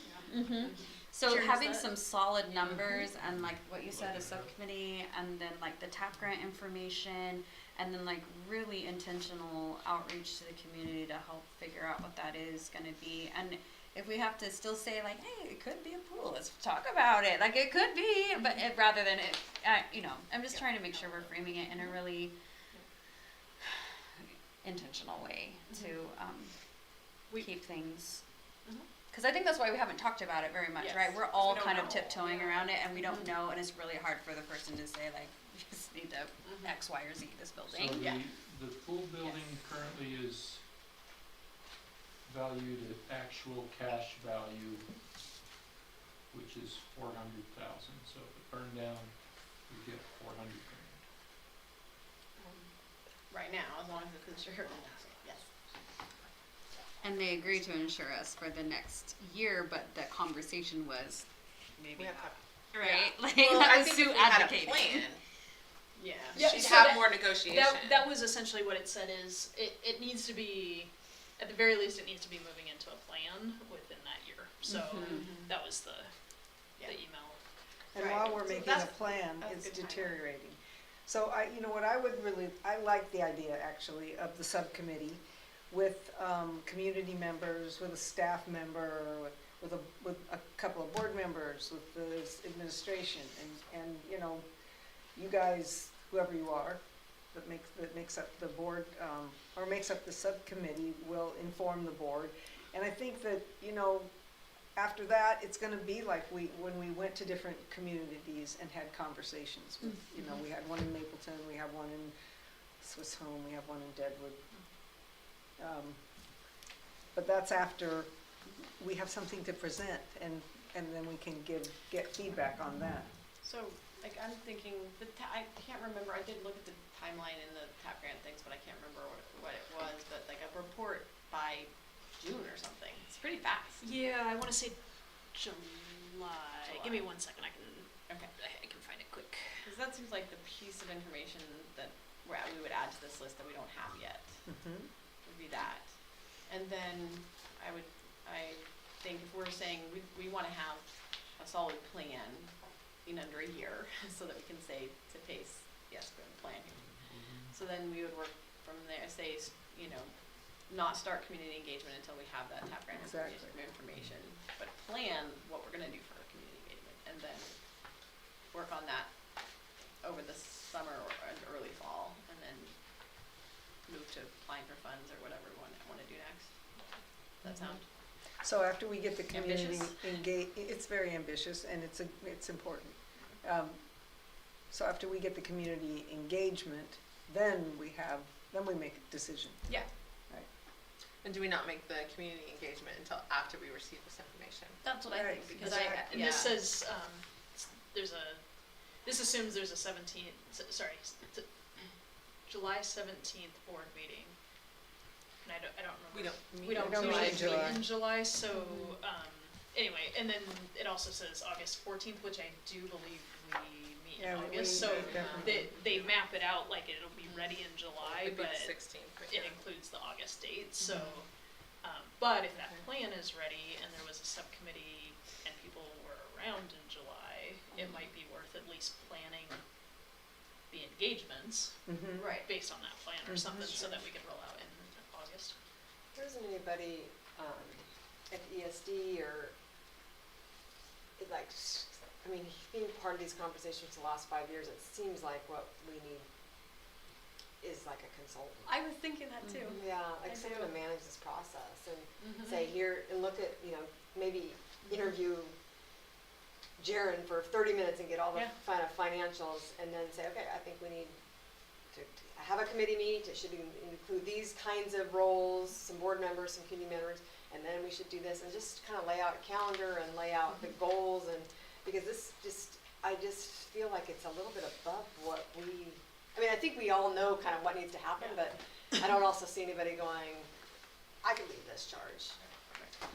So Sure, having is that- some solid numbers and like what you said, a subcommittee, and then like the TAP grant information, and then like really intentional outreach to the community to help figure out what that is gonna be, and if we have to still say like, hey, it could be a pool, let's talk about it, like it could be, but rather than it, you know, I'm just trying to make sure we're framing it in a really intentional way to keep things, because I think that's why we haven't talked about it very much, Yes, right? We're 'cause all we don't kind of know. tiptoeing around it, and we don't know, and it's really hard for the person to say like, we just need to X, Y, or Z this So building. the pool building currently is valued at actual cash value, which is 400,000, so if it burned down, we get 400 grand. Right now, as long as it's insured, yes. And they agreed to insure us for the next year, but the conversation was maybe We have not, to right? Like Well, that I was think Sue if we had a advocating. plan, Yeah. she'd so have that- more negotiation. That was essentially what it said is, it needs to be, at the very least, it needs to be moving into a plan within that year. So that was the email. And Right. while we're So making a that's- plan, that's it's good timing. deteriorating. So you know, what I would really, I like the idea actually of the subcommittee with, community members, with a staff member, with a couple of board members, with the administration, and, you know, you guys, whoever you are, that makes up the board, or makes up the subcommittee, will inform the board. And I think that, you know, after that, it's gonna be like when we went to different communities and had conversations with, you know, we had one in Mapleton, we have one in Swiss Home, we have one in Deadwood. But that's after we have something to present, and then we can get feedback on that. So, like, I'm thinking, I can't remember, I did look at the timeline in the TAP grant things, but I can't remember what it was, but like a report by June or something. It's pretty fast. Yeah, I wanna say July. Give me 1 second, I can find it quick. Because that seems like the piece of information that we would add to this list that we don't have yet, would be that. And then I think if we're saying we wanna have a solid plan in under a year, so that we can say to Pace, yes, we're gonna plan here. So then we would work from there, say, you know, not start community engagement until we have that TAP grant Exactly. information, but plan what we're gonna do for our community engagement, and then work on that over the summer or early fall, and then move to applying for funds or whatever we wanna do next. Does that sound? So after we get the community Ambitious? it's very ambitious, and it's important. So after we get the community engagement, then we make a decision. Yeah. Right. And do we not make the community engagement until after we receive this information? That's what I Right, think, because exactly. And this says, this assumes there's a July 17th board meeting. And I don't remember. We don't don't usually meet in July. In July, so, anyway, and then it also says August 14th, which I do believe we meet in Yeah, August, so definitely. they map it out like it'll be ready in July, It'd be but the 16th, but it yeah. includes the August date, so, but if that plan is ready and there was a subcommittee and people were around in July, it might be worth at least planning the engagements Right. based on that plan or something, so that we can roll out in August. There isn't anybody at ESD or I mean, being part of these conversations the last 5 years, it seems like what we need is like a consultant. I was thinking that too. Yeah, I like someone to do. manage this process and say here and look at, you know, maybe interview Jaren for 30 minutes and get all the Yeah. financials, and then say, okay, I think we need have a committee meet, it should include these kinds of roles, some board members, some community members, and then we should do this, and just kind of lay out a calendar and lay out the goals, and, because I just feel like it's a little bit above what I think we all know kind of what needs to happen, but I don't also see anybody going, I can lead this charge.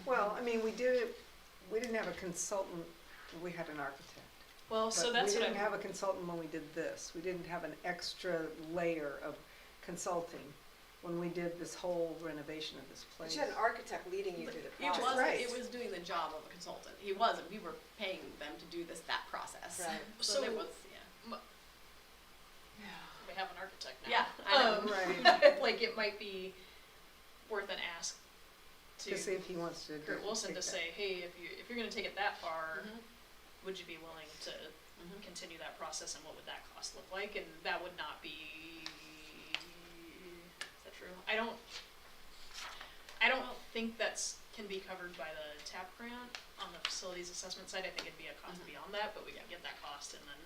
Well, I mean, we didn't have a consultant, we had an architect. Well, so But that's we what didn't have a consultant when we did this. We didn't have an extra layer of consulting when we did this whole renovation of this But place. you had an architect leading you through the It process. was, Right. it was doing the job of a consultant. He wasn't, we were paying them to do that process. Right. So So- it was, yeah. we have an architect now. Yeah, I know. Right. Like, it might be worth an ask To see if he wants to do. Kurt Wilson to take that. say, hey, if you're gonna take it that far, Mhm. would you be willing to Mhm. continue that process, and what would that cost look like? And that would not be, is that true? I don't think can be covered by the TAP grant on the facilities assessment side. I think it'd be a cost Mhm. beyond that, but we can get that cost and then.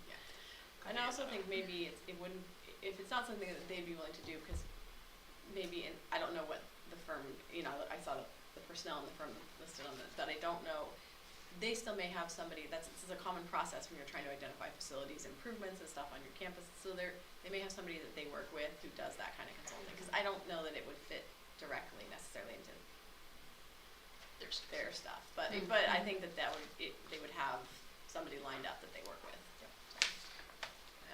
And I also think maybe it wouldn't, if it's not something that they'd be willing to do, because maybe, and I don't know what the firm, I saw the personnel in the firm listed on this, that I don't know, they still may have somebody, this is a common process when you're trying to identify facilities improvements and stuff on your campus, so they may have somebody that they work with who does that kind of consulting, because I don't know that it would fit directly necessarily into their stuff, but I think that they would have somebody lined up that they work with.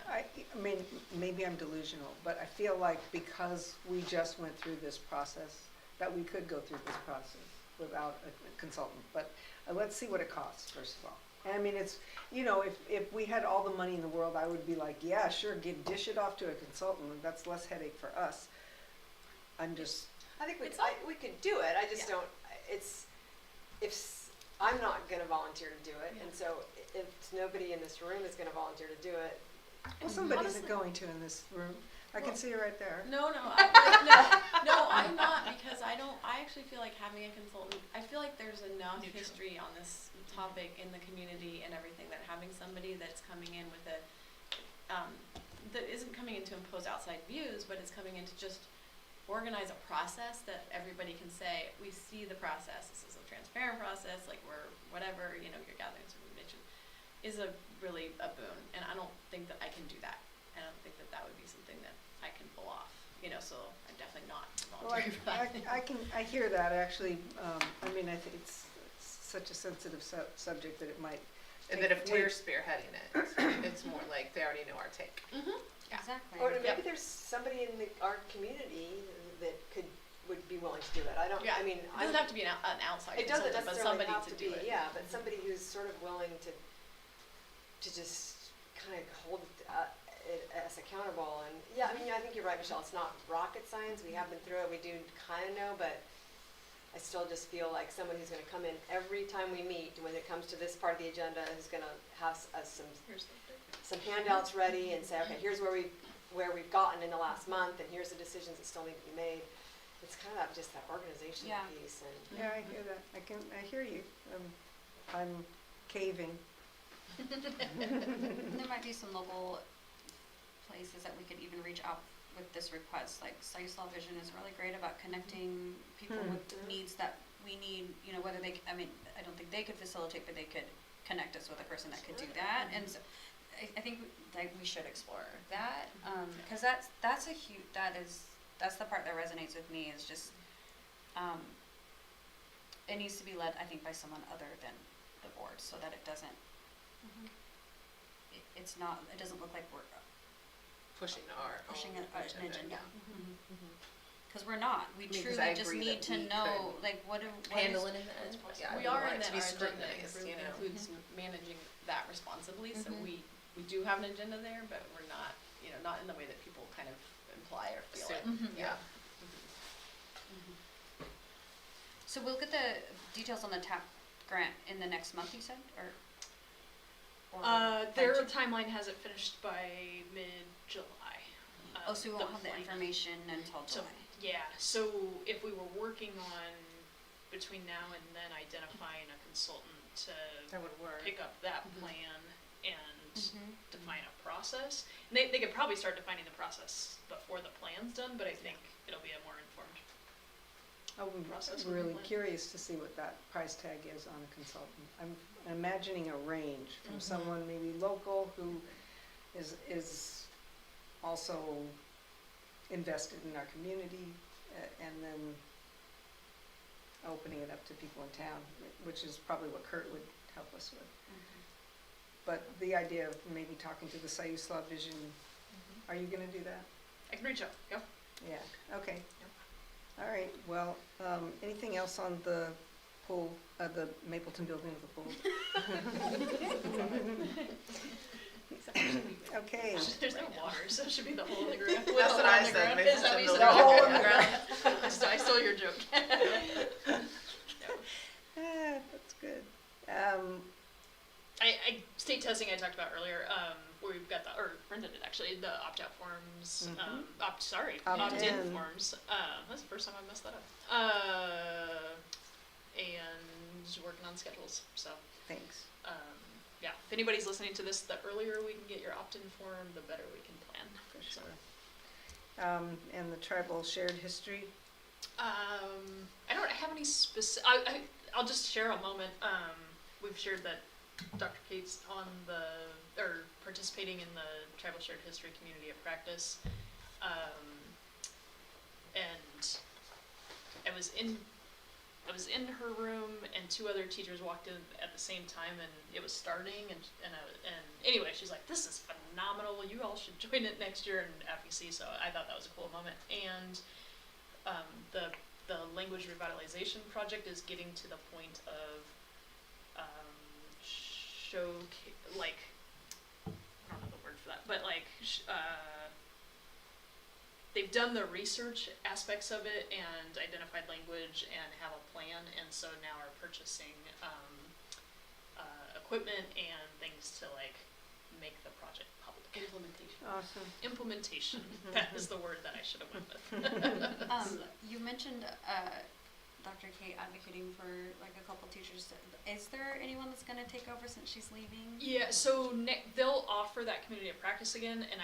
I mean, maybe I'm delusional, but I feel like because we just went through this process, that we could go through this process without a consultant. But let's see what it costs, first of all. And I mean, it's, if we had all the money in the world, I would be like, yeah, sure, dish it off to a consultant. That's less headache for us. I'm just, I think It's we could do it, I just Yeah. don't, I'm not gonna volunteer to do it, Yeah. and so if nobody in this room is gonna volunteer to do it, well, somebody's honestly- going to in this room. I can Well- see her right there. No, I'm not, because I actually feel like having a consultant, I feel like there's enough Neutral. history on this topic in the community and everything, that having somebody that's coming in with that isn't coming in to impose outside views, but is coming in to just organize a process that everybody can say, we see the process, this is a transparent process, like we're whatever, you're gathering some information, is really a boon, and I don't think that I can do that. I don't think that would be something that I can pull off, so I'm definitely not Well, volunteering for that. I hear that, actually. I mean, I think it's such a sensitive subject that it might. And then if we're spearheading it, it's more like they already know our take. Yeah. Exactly. or maybe Yep. there's somebody in our community that would be willing to do it, I don't, Yeah. I mean, It doesn't have to be an outside it doesn't consultant, but necessarily somebody have to to do be, it. yeah, but somebody who's sort of willing to just kind of hold us accountable, and, yeah, I mean, I think you're right, Michelle, it's not rocket science, we have been through it, we do kind of know, but I still just feel like someone who's gonna come in every time we meet, when it comes to this part of the agenda, is gonna have Here's some handouts ready and say, okay, here's where we've gotten in the last month, and here's the decisions that still need to be made. It's kind of just that organization Yeah. piece, and Yeah, I hear that. I hear you. I'm caving. And there might be some local places that we could even reach out with this request, like Siuslaw Vision is really great about connecting people with needs that we need, whether I don't think they could facilitate, but they could connect us with a person that could do that, and so, I think, we should explore that, cause that's the part that resonates with me, is just, it needs to be led, I think, by someone other than the board, so that it doesn't, it doesn't look like we're Pushing our pushing own an agenda. Cause we're not, we I mean, 'cause truly I just agree need that to we know, could like, what is. Handle it in the end. Yeah, We I are want in it to that be our agenda scrutinized, includes managing that responsibly, so we do have an agenda there, but we're not, not in the way that people kind of imply or feel it. Assume. Yeah. So we'll get the details on the TAP grant in the next month, you said, or? their budget? timeline has it finished by mid-July. Oh, so we won't have the plan. information until So, July. yeah, so if we were working on, between now and then, identifying a consultant to That would work. pick up that plan and define a process. And they could probably start defining the process before the plan's done, but I think it'll be a more informed. Process I'm with the really plan. curious to see what that price tag is on a consultant. I'm imagining a range from someone maybe local who is also invested in our community, and then opening it up to people in town, which is probably what Kurt would help us with. But the idea of maybe talking to the Sayuslav Vision, are you gonna do that? I can reach out, yeah. Yeah, okay. All right, well, anything else on the pool, the Mapleton building of the pool? Okay. There's no water, so it should be the hole in the ground. That's what I said, Is that what you said? The hole in the ground. I stole your joke. That's good. State testing I talked about earlier, where we've got or Brenda did actually, the opt-out forms, opt-in forms. That's the first time I messed that up. And working on schedules, so. Thanks. Yeah, if anybody's listening to this, the earlier we can get your opt-in form, the better we can plan. For sure. And the tribal shared history? I don't have any specific, I'll just share a moment. We've shared that Dr. Kate's participating in the Tribal Shared History Community of Practice. And I was in her room, and two other teachers walked in at the same time, and it was starting, and anyway, she's like, "This is phenomenal. You all should join it next year in FEC." So I thought that was a cool moment. And the language revitalization project is getting to the point of I don't know the word for that, but they've done the research aspects of it and identified language and have a plan, and so now are purchasing equipment and things to make the project public. Implementation. That is the word that I should have went with. You mentioned Dr. Kate advocating for a couple teachers. Is there anyone that's going to take over since she's leaving? Yeah, so they'll offer that community of practice again, and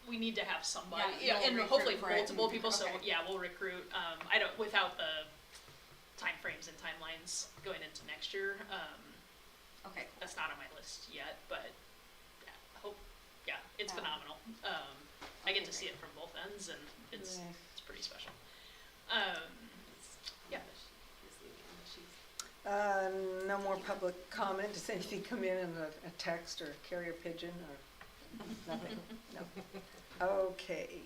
we need to have somebody, and hopefully multiple people. Okay. So we'll recruit. I don't without the time frames and timelines going into next year. Okay. That's not on my list yet, but it's phenomenal. I get to see it from both ends, and it's pretty special. No more public comment. Does anything come in a text or carrier pigeon or nothing? No. Okay.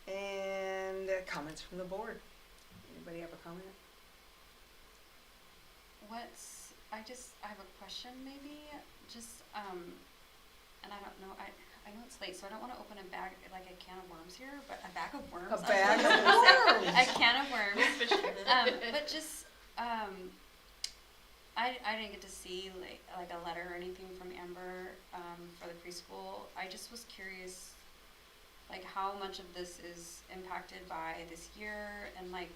And comments from the board. Anybody have a comment? I have a question maybe, and I don't know, I know it's late, so I don't want to open a can of worms here, but a bag of worms. A bag of worms. A can of worms. But just, I didn't get to see like a letter or anything from Amber for the preschool. I just was curious, how much of this is impacted by this year, and what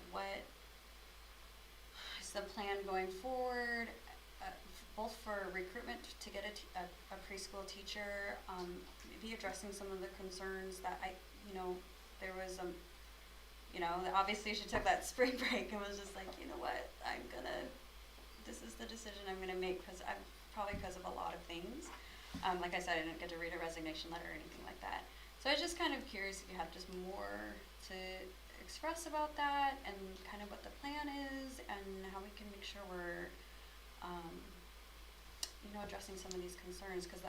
is the plan going forward, both for recruitment to get a preschool teacher, maybe addressing some of the concerns that there was obviously she took that spring break and was just like, you know what, this is the decision I'm gonna make probably because of a lot of things. Like I said, I didn't get to read a resignation letter or anything like that. So I was just kind of curious if you have just more to express about that, and kind of what the plan is, and how we can make sure we're, addressing some of these concerns. Because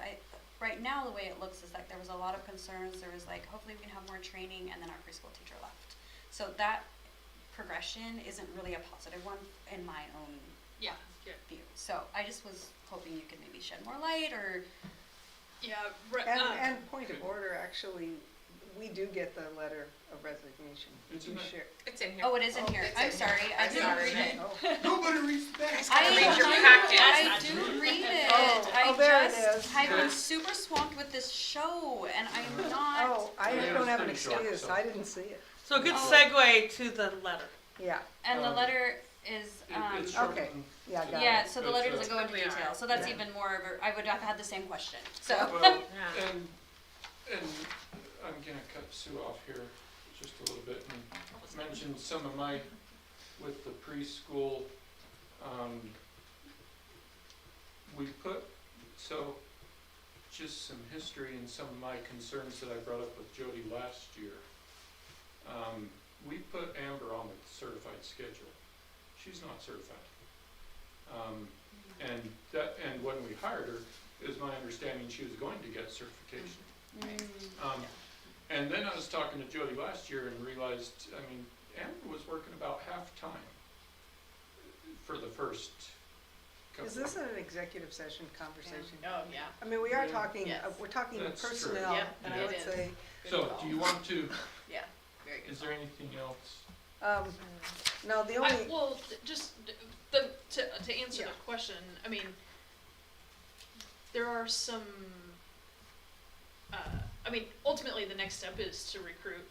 right now the way it looks is there was a lot of concerns. There was hopefully we can have more training, and then our preschool teacher left. So that progression isn't really a positive one in my own view. So I just was hoping you could maybe shed more light, or And point of order, actually, we do get the letter of resignation. It's You in there. share. It's in here. oh, it is in here. I'm sorry, I didn't read it. Oh. Nobody reads that. gotta read your packet. I do read it. Oh, there it is. I've been super swamped with this show, and I'm not. Oh, I Yeah, don't it's have an pretty short, excuse. so. I didn't see it. So a good Oh. segue to the letter. Yeah. And the letter, is, It's short Okay, and- yeah, got yeah, it. so the But, letter doesn't go into They are. detail, so that's Yeah. even more of a, I would have had the same question, so. Well, Yeah. and I'm gonna cut Sue off here just a little bit and mention some of my, with the preschool, we put, so, just some history and some of my concerns that I brought up with Jody last year. We put Amber on the certified schedule. She's not certified. And when we hired her, it was my understanding she was going to get certification. And then I was talking to Jody last year and realized, I mean, Amber was working about half-time for the first couple. Is this an executive session conversation? Oh, yeah. I mean, we are Yeah. talking, Yes. we're talking That's true. personnel, Yep, and it I would is. say, Good So, call. do you want to, Yeah, very good. is there anything else? no, the I, only, well, just to answer Yeah. the question, I mean, there are some. I mean, ultimately, the next step is to recruit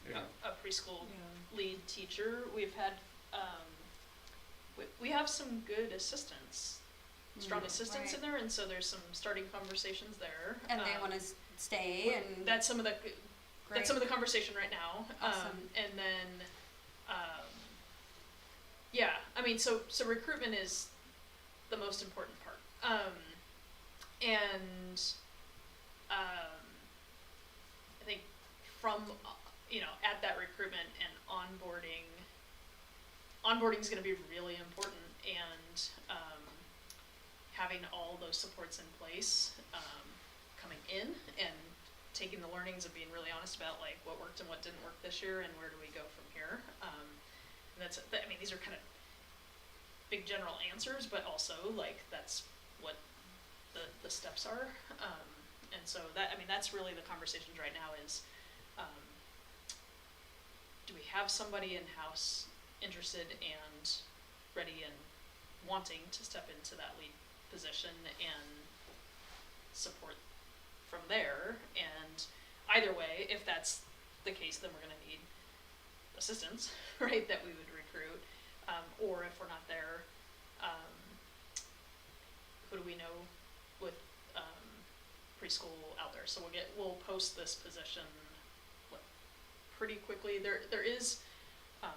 Yeah. a preschool lead teacher. We've had, we have some good assistants, strong assistants in there, and so there's some starting conversations there. And they wanna stay and. That's some of the Great. that's some of the conversation right now. Awesome. And then, yeah, I mean, so recruitment is the most important part. And I think from, at that recruitment and onboarding is going to be really important, and having all those supports in place, coming in and taking the learnings of being really honest about like what worked and what didn't work this year and where do we go from here. And I mean, these are kind of big general answers, but also like that's what the steps are. And so that's really the conversations right now is, do we have somebody in-house interested and ready and wanting to step into that lead position and support from there? And either way, if that's the case, then we're gonna need assistants, right, that we would recruit. Or if we're not there, who do we know with preschool out there? So we'll post this position pretty quickly. There is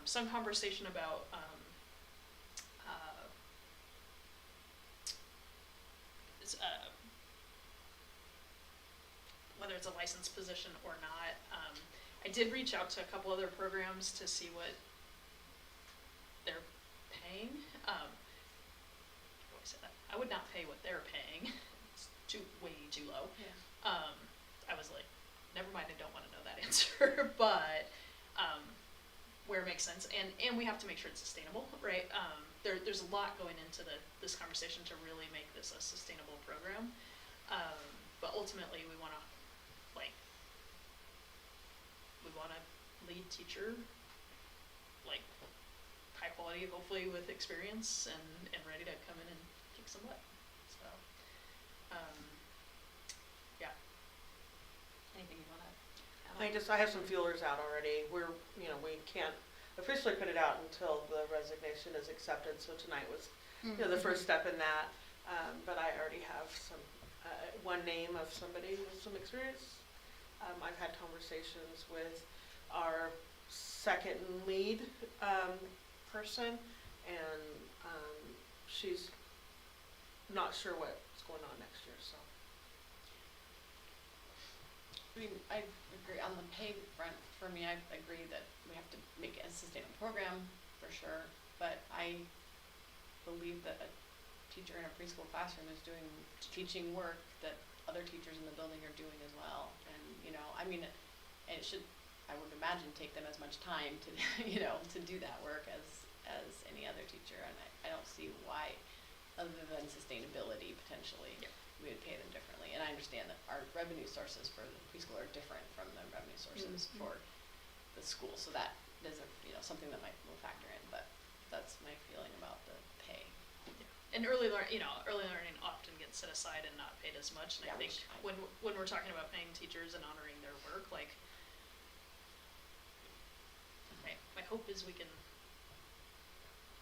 some conversation about whether it's a licensed position or not. I did reach out to a couple other programs to see what they're paying. How do I say that? I would not pay what they're paying. It's way too low. Yeah. I was like, never mind, I don't want to know that answer. But where it makes sense, and we have to make sure it's sustainable, right? There's a lot going into this conversation to really make this a sustainable program. But ultimately, we want a lead teacher, like high quality, hopefully with experience and ready to come in and kick some butt. So, yeah. Anything you wanna I have some feelers out already. We can't officially put it out until the resignation is accepted, so tonight was, the first step in that. But I already have some, one name of somebody with some experience. I've had conversations with our second lead, person, and, she's not sure what's going on next year, so. I mean, I agree on the pay front. For me, I agree that we have to make it a sustainable program for sure. But I believe that a teacher in a preschool classroom is doing teaching work that other teachers in the building are doing as well. And it should, I would imagine, take them as much time to to do that work as any other teacher. And I don't see why, other than sustainability potentially. Yeah. We would pay them differently, and I understand that our revenue sources for the preschool are different from the revenue sources for the school, so that is something that will factor in, but that's my feeling about the pay. And early learning often gets set aside and not paid as much. And I think when we're talking about paying teachers and honoring their work, like, my hope is we can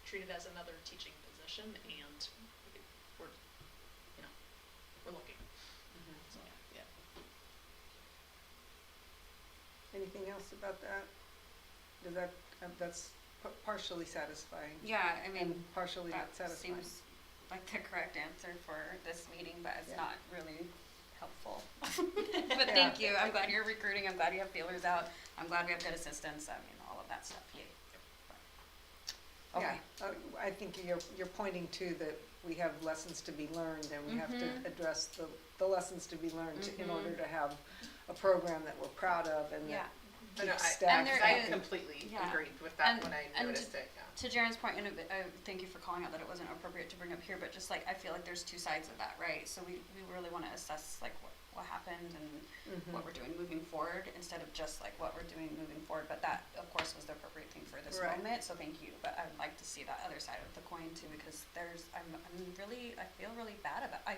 treat it as another teaching position, and we're, you know, we're looking. So, Yeah. Anything else about that? Does that, that's partially satisfying Yeah, I mean, and partially not that satisfying? seems like the correct answer for this meeting, but it's Yeah. not really helpful. But thank you, I'm glad you're recruiting, I'm glad you have feelers out, I'm glad we have good assistance, I mean, all of that stuff, yay. Okay. Yeah, I think you're pointing to that we have lessons to be learned, and we have to address the lessons to be learned in order to have a program that we're proud of and Yeah. that No, keeps I- staff And there I happy. completely Yeah. agreed with that And- when I and noticed it, yeah. To Jaren's point, and thank you for calling out that it wasn't appropriate to bring up here, but just like, I feel like there's two sides of that, right? So we really wanna assess like what happened and what we're doing moving forward, instead of just like what we're doing moving forward, but that, of course, was the appropriate thing for this Right. moment, so thank you, but I'd like to see that other side of the coin too, because I feel really bad about, I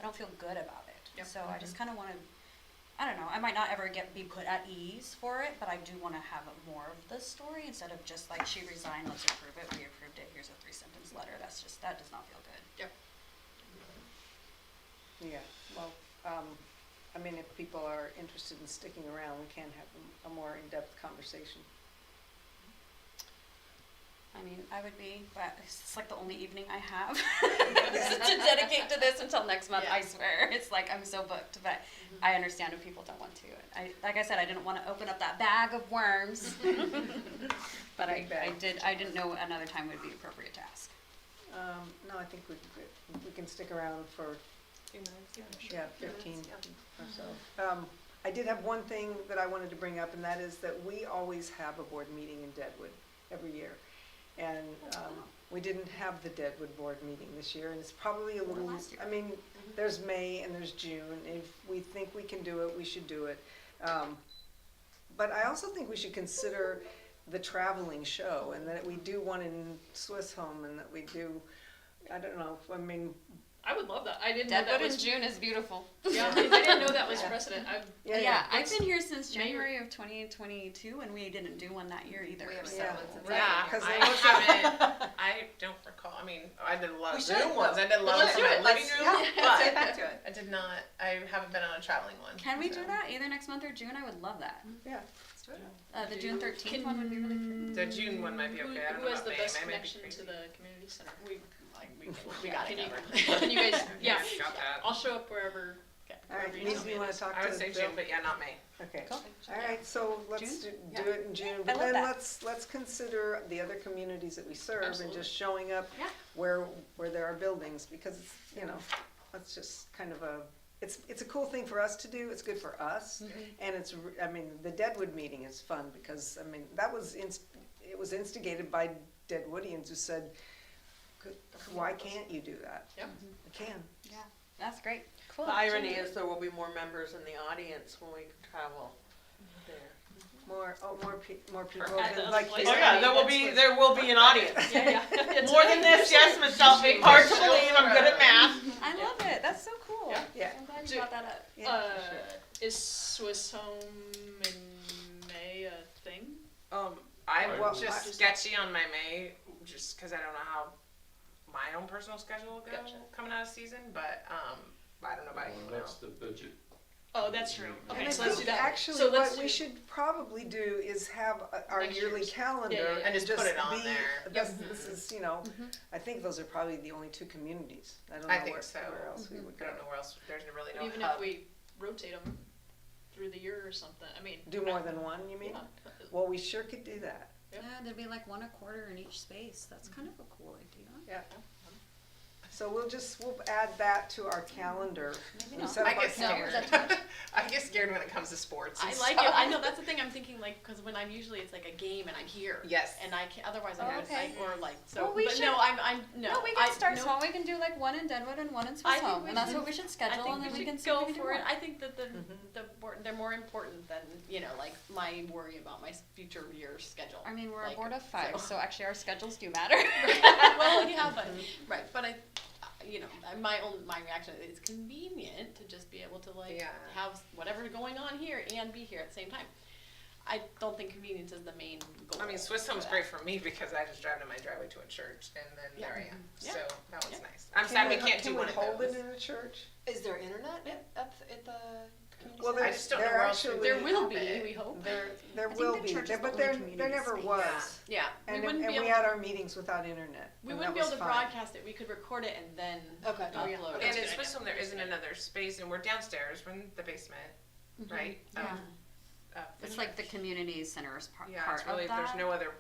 don't feel good about it. Yep. So I just kinda wanna, I don't know, I might not ever be put at ease for it, but I do wanna have more of the story, instead of just like, she resigned, let's approve it, we approved it, here's a 3-sentence letter, that does not feel good. Yeah, well, I mean, if people are interested in sticking around, we can have a more in-depth conversation. I mean, I would be, but it's like the only evening I have to dedicate to this until next month, I Yeah. swear. It's like, I'm so booked, but I understand if people don't want to. Like I said, I didn't want to open up that bag of worms, but Big bag. I didn't know another time would be appropriate to ask. No, I think we can stick around for, yeah, 15 or so. I did have one thing that I wanted to bring up, and that is that we always have a board meeting in Deadwood every year. And we didn't have the Deadwood board meeting this year, and it's probably a little, last year. I mean, there's May and there's June. If we think we can do it, we should do it. But I also think we should consider the traveling show, and that we do one in Swiss Home, and that we do, I don't know, I mean, I would love that. I didn't know Deadwood that in was. June is beautiful. Yeah, I didn't know that was Yeah. precedent. Yeah, I've It's been here since May or- January of 2022, and we didn't do one that year either. We have so- several since Right, Yeah, 'cause I there was haven't, I don't recall, I mean, I did a lot We of should, Zoom ones, I did a lot Let's of do from it. my living Let's- room, yeah, but get back to it. I did not, I haven't been on a traveling one. Can we do so. that either next month or June? I would love that. Yeah. The June 13th one would be really pretty. The June one might be Who, okay, I don't who know has about the May, best May might be connection crazy. to the community center? We got it Can you, covered. can you guys? Yeah, Got that. I'll show up wherever. All right, wherever you Denise, tell do me you it wanna is. talk to I would say Bill? June, but yeah, not May. Okay. Cool. All right, so let's June? do it in June, I but love then that. let's consider the other communities that we serve and Absolutely. just showing up Yeah. where there are buildings, because, you know, that's just kind of it's a cool thing for us to do, it's good for us, and I mean, the Deadwood meeting is fun, because, I mean, it was instigated by Deadwoodians who said, why can't you do that? Yep. You can. Yeah, that's great. Cool. The irony is there will be more members in the audience when we travel there. More people, At the other like. place. Oh yeah, there will be an audience. Yeah, yeah. More than this, yes, Michelle. Hard to believe. I'm good at math. I love it. That's so cool. Yeah. Yeah. I'm glad Do- you brought that up. Yeah, for sure. Is Swiss Home in May a thing? I'm Well, just sketchy on my May, just cause I don't know how my own personal schedule will go Gotcha. coming out of season, but, I don't know about anyone That's else. the budget. Oh, that's true. Okay, And I so let's do think that. actually, So let's what we do- should probably do is have our Next yearly year's. calendar. Yeah, yeah, yeah. And just put it on be- there. This is, you know, I think those are probably the only two communities. I don't I know think where, so. where else we would I go. don't know where else, there's really no Even hub. if we rotate them through the year or something, I mean. Do more than one, you mean? Yeah. Well, we sure could do that. Yep. Yeah, there'd be like one a quarter in each space. That's kind of a cool idea. Yeah. So we'll add that to our calendar. Maybe and not. set I up our get calendar. scared. Is that too much? I get scared when it comes to sports. I and like stuff. it. I know that's the thing. I'm thinking like because when I'm usually it's like a game and I'm here. Yes. And I can't. Otherwise, Oh, I okay. or like so. Well, we but should- no, I'm no. No, we can I, start no, small. We can do like one in Deadwood and one in I Swiss think Home, we and that's should- what we should I schedule, think and then we we should can see go what we can for do it. more. I think that they're more important than like my worry about my future year schedule. I mean, we're Like, a board of 5, so- so actually our schedules do matter. Well, yeah, but right, but my reaction is it's convenient to just be able to like Yeah. have whatever going on here and be here at the same time. I don't think convenience is the main goal. I mean, Swiss Home's for great that. for me because I just drive to my driveway to a church and then Yeah. there I am. Yeah. So that one's Yeah. nice. I'm sad we can't do Can one we of hold those. it in a church? Is there internet at the community Well, center? I just don't know there where else we actually- would There will have be, it. we hope. There I think will the be, church is there- the but only there community never space. was. Yeah, we And wouldn't be we able had to, our meetings without internet. we and wouldn't that be able was to fine. broadcast it. We could record it and then Okay. upload And it. That's a in good Swiss idea. Home, there isn't another space, and we're downstairs. We're in the basement, right? Yeah. Of the It's like the church. community center's Yeah, part it's really, of that. there's no other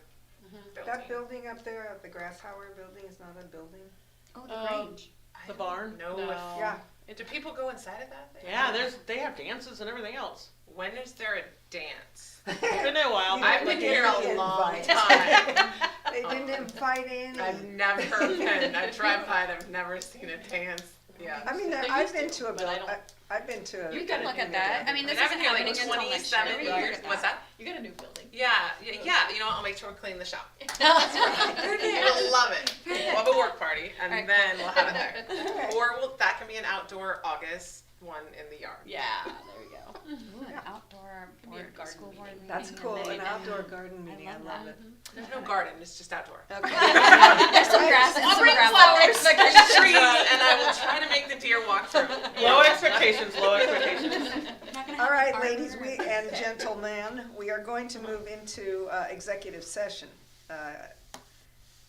Mhm. building. That building up there, the Grasshauer building is not a building? Oh, the Um, Grange. I The don't barn? know No. if- Yeah. Do people go inside of that? Yeah, they have dances and everything else. When is there a dance? It's been a while. You I've didn't been get here the a long invite. time. They didn't invite any. I've never been. I drive by and I've never seen a dance. Yeah. I mean, There I've used been to, to a but I building, don't- I've been to a. You can look at that. I mean, this And I've isn't been here like happening until next year. 27 We can years. look at What's that? You got a new building. Yeah, you know what? I'll make sure we clean the shop. You'll love it. We'll have a work party and Alright. then we'll have it there. Okay. Or that can be an outdoor August one in the yard. Yeah, there we go. Ooh, an outdoor Could be a board, garden school board meeting. That's meeting cool, and an they- outdoor garden meeting, I love love that. it. There's no garden, it's just outdoor. Okay. There's some grass and I'll some bring gravel. flowers, trees, and I will try to make the deer walk through. Low expectations, low expectations. Not gonna All have right, armor ladies and gentlemen, we are going to move into executive session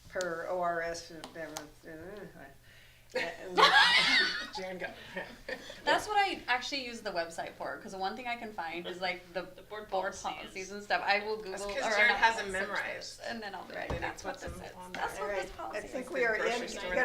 per ORS. Jan, go. That's what I actually use the website for, because the one thing I can find is like the board board policies. policies and stuff. I will Google. That's 'cause or Jared not, has them search memorized. this, and then I'll be Right, like, they that's what put this them is. on That's there. what All this right, I policy think is. we are in, Grocery we store gotta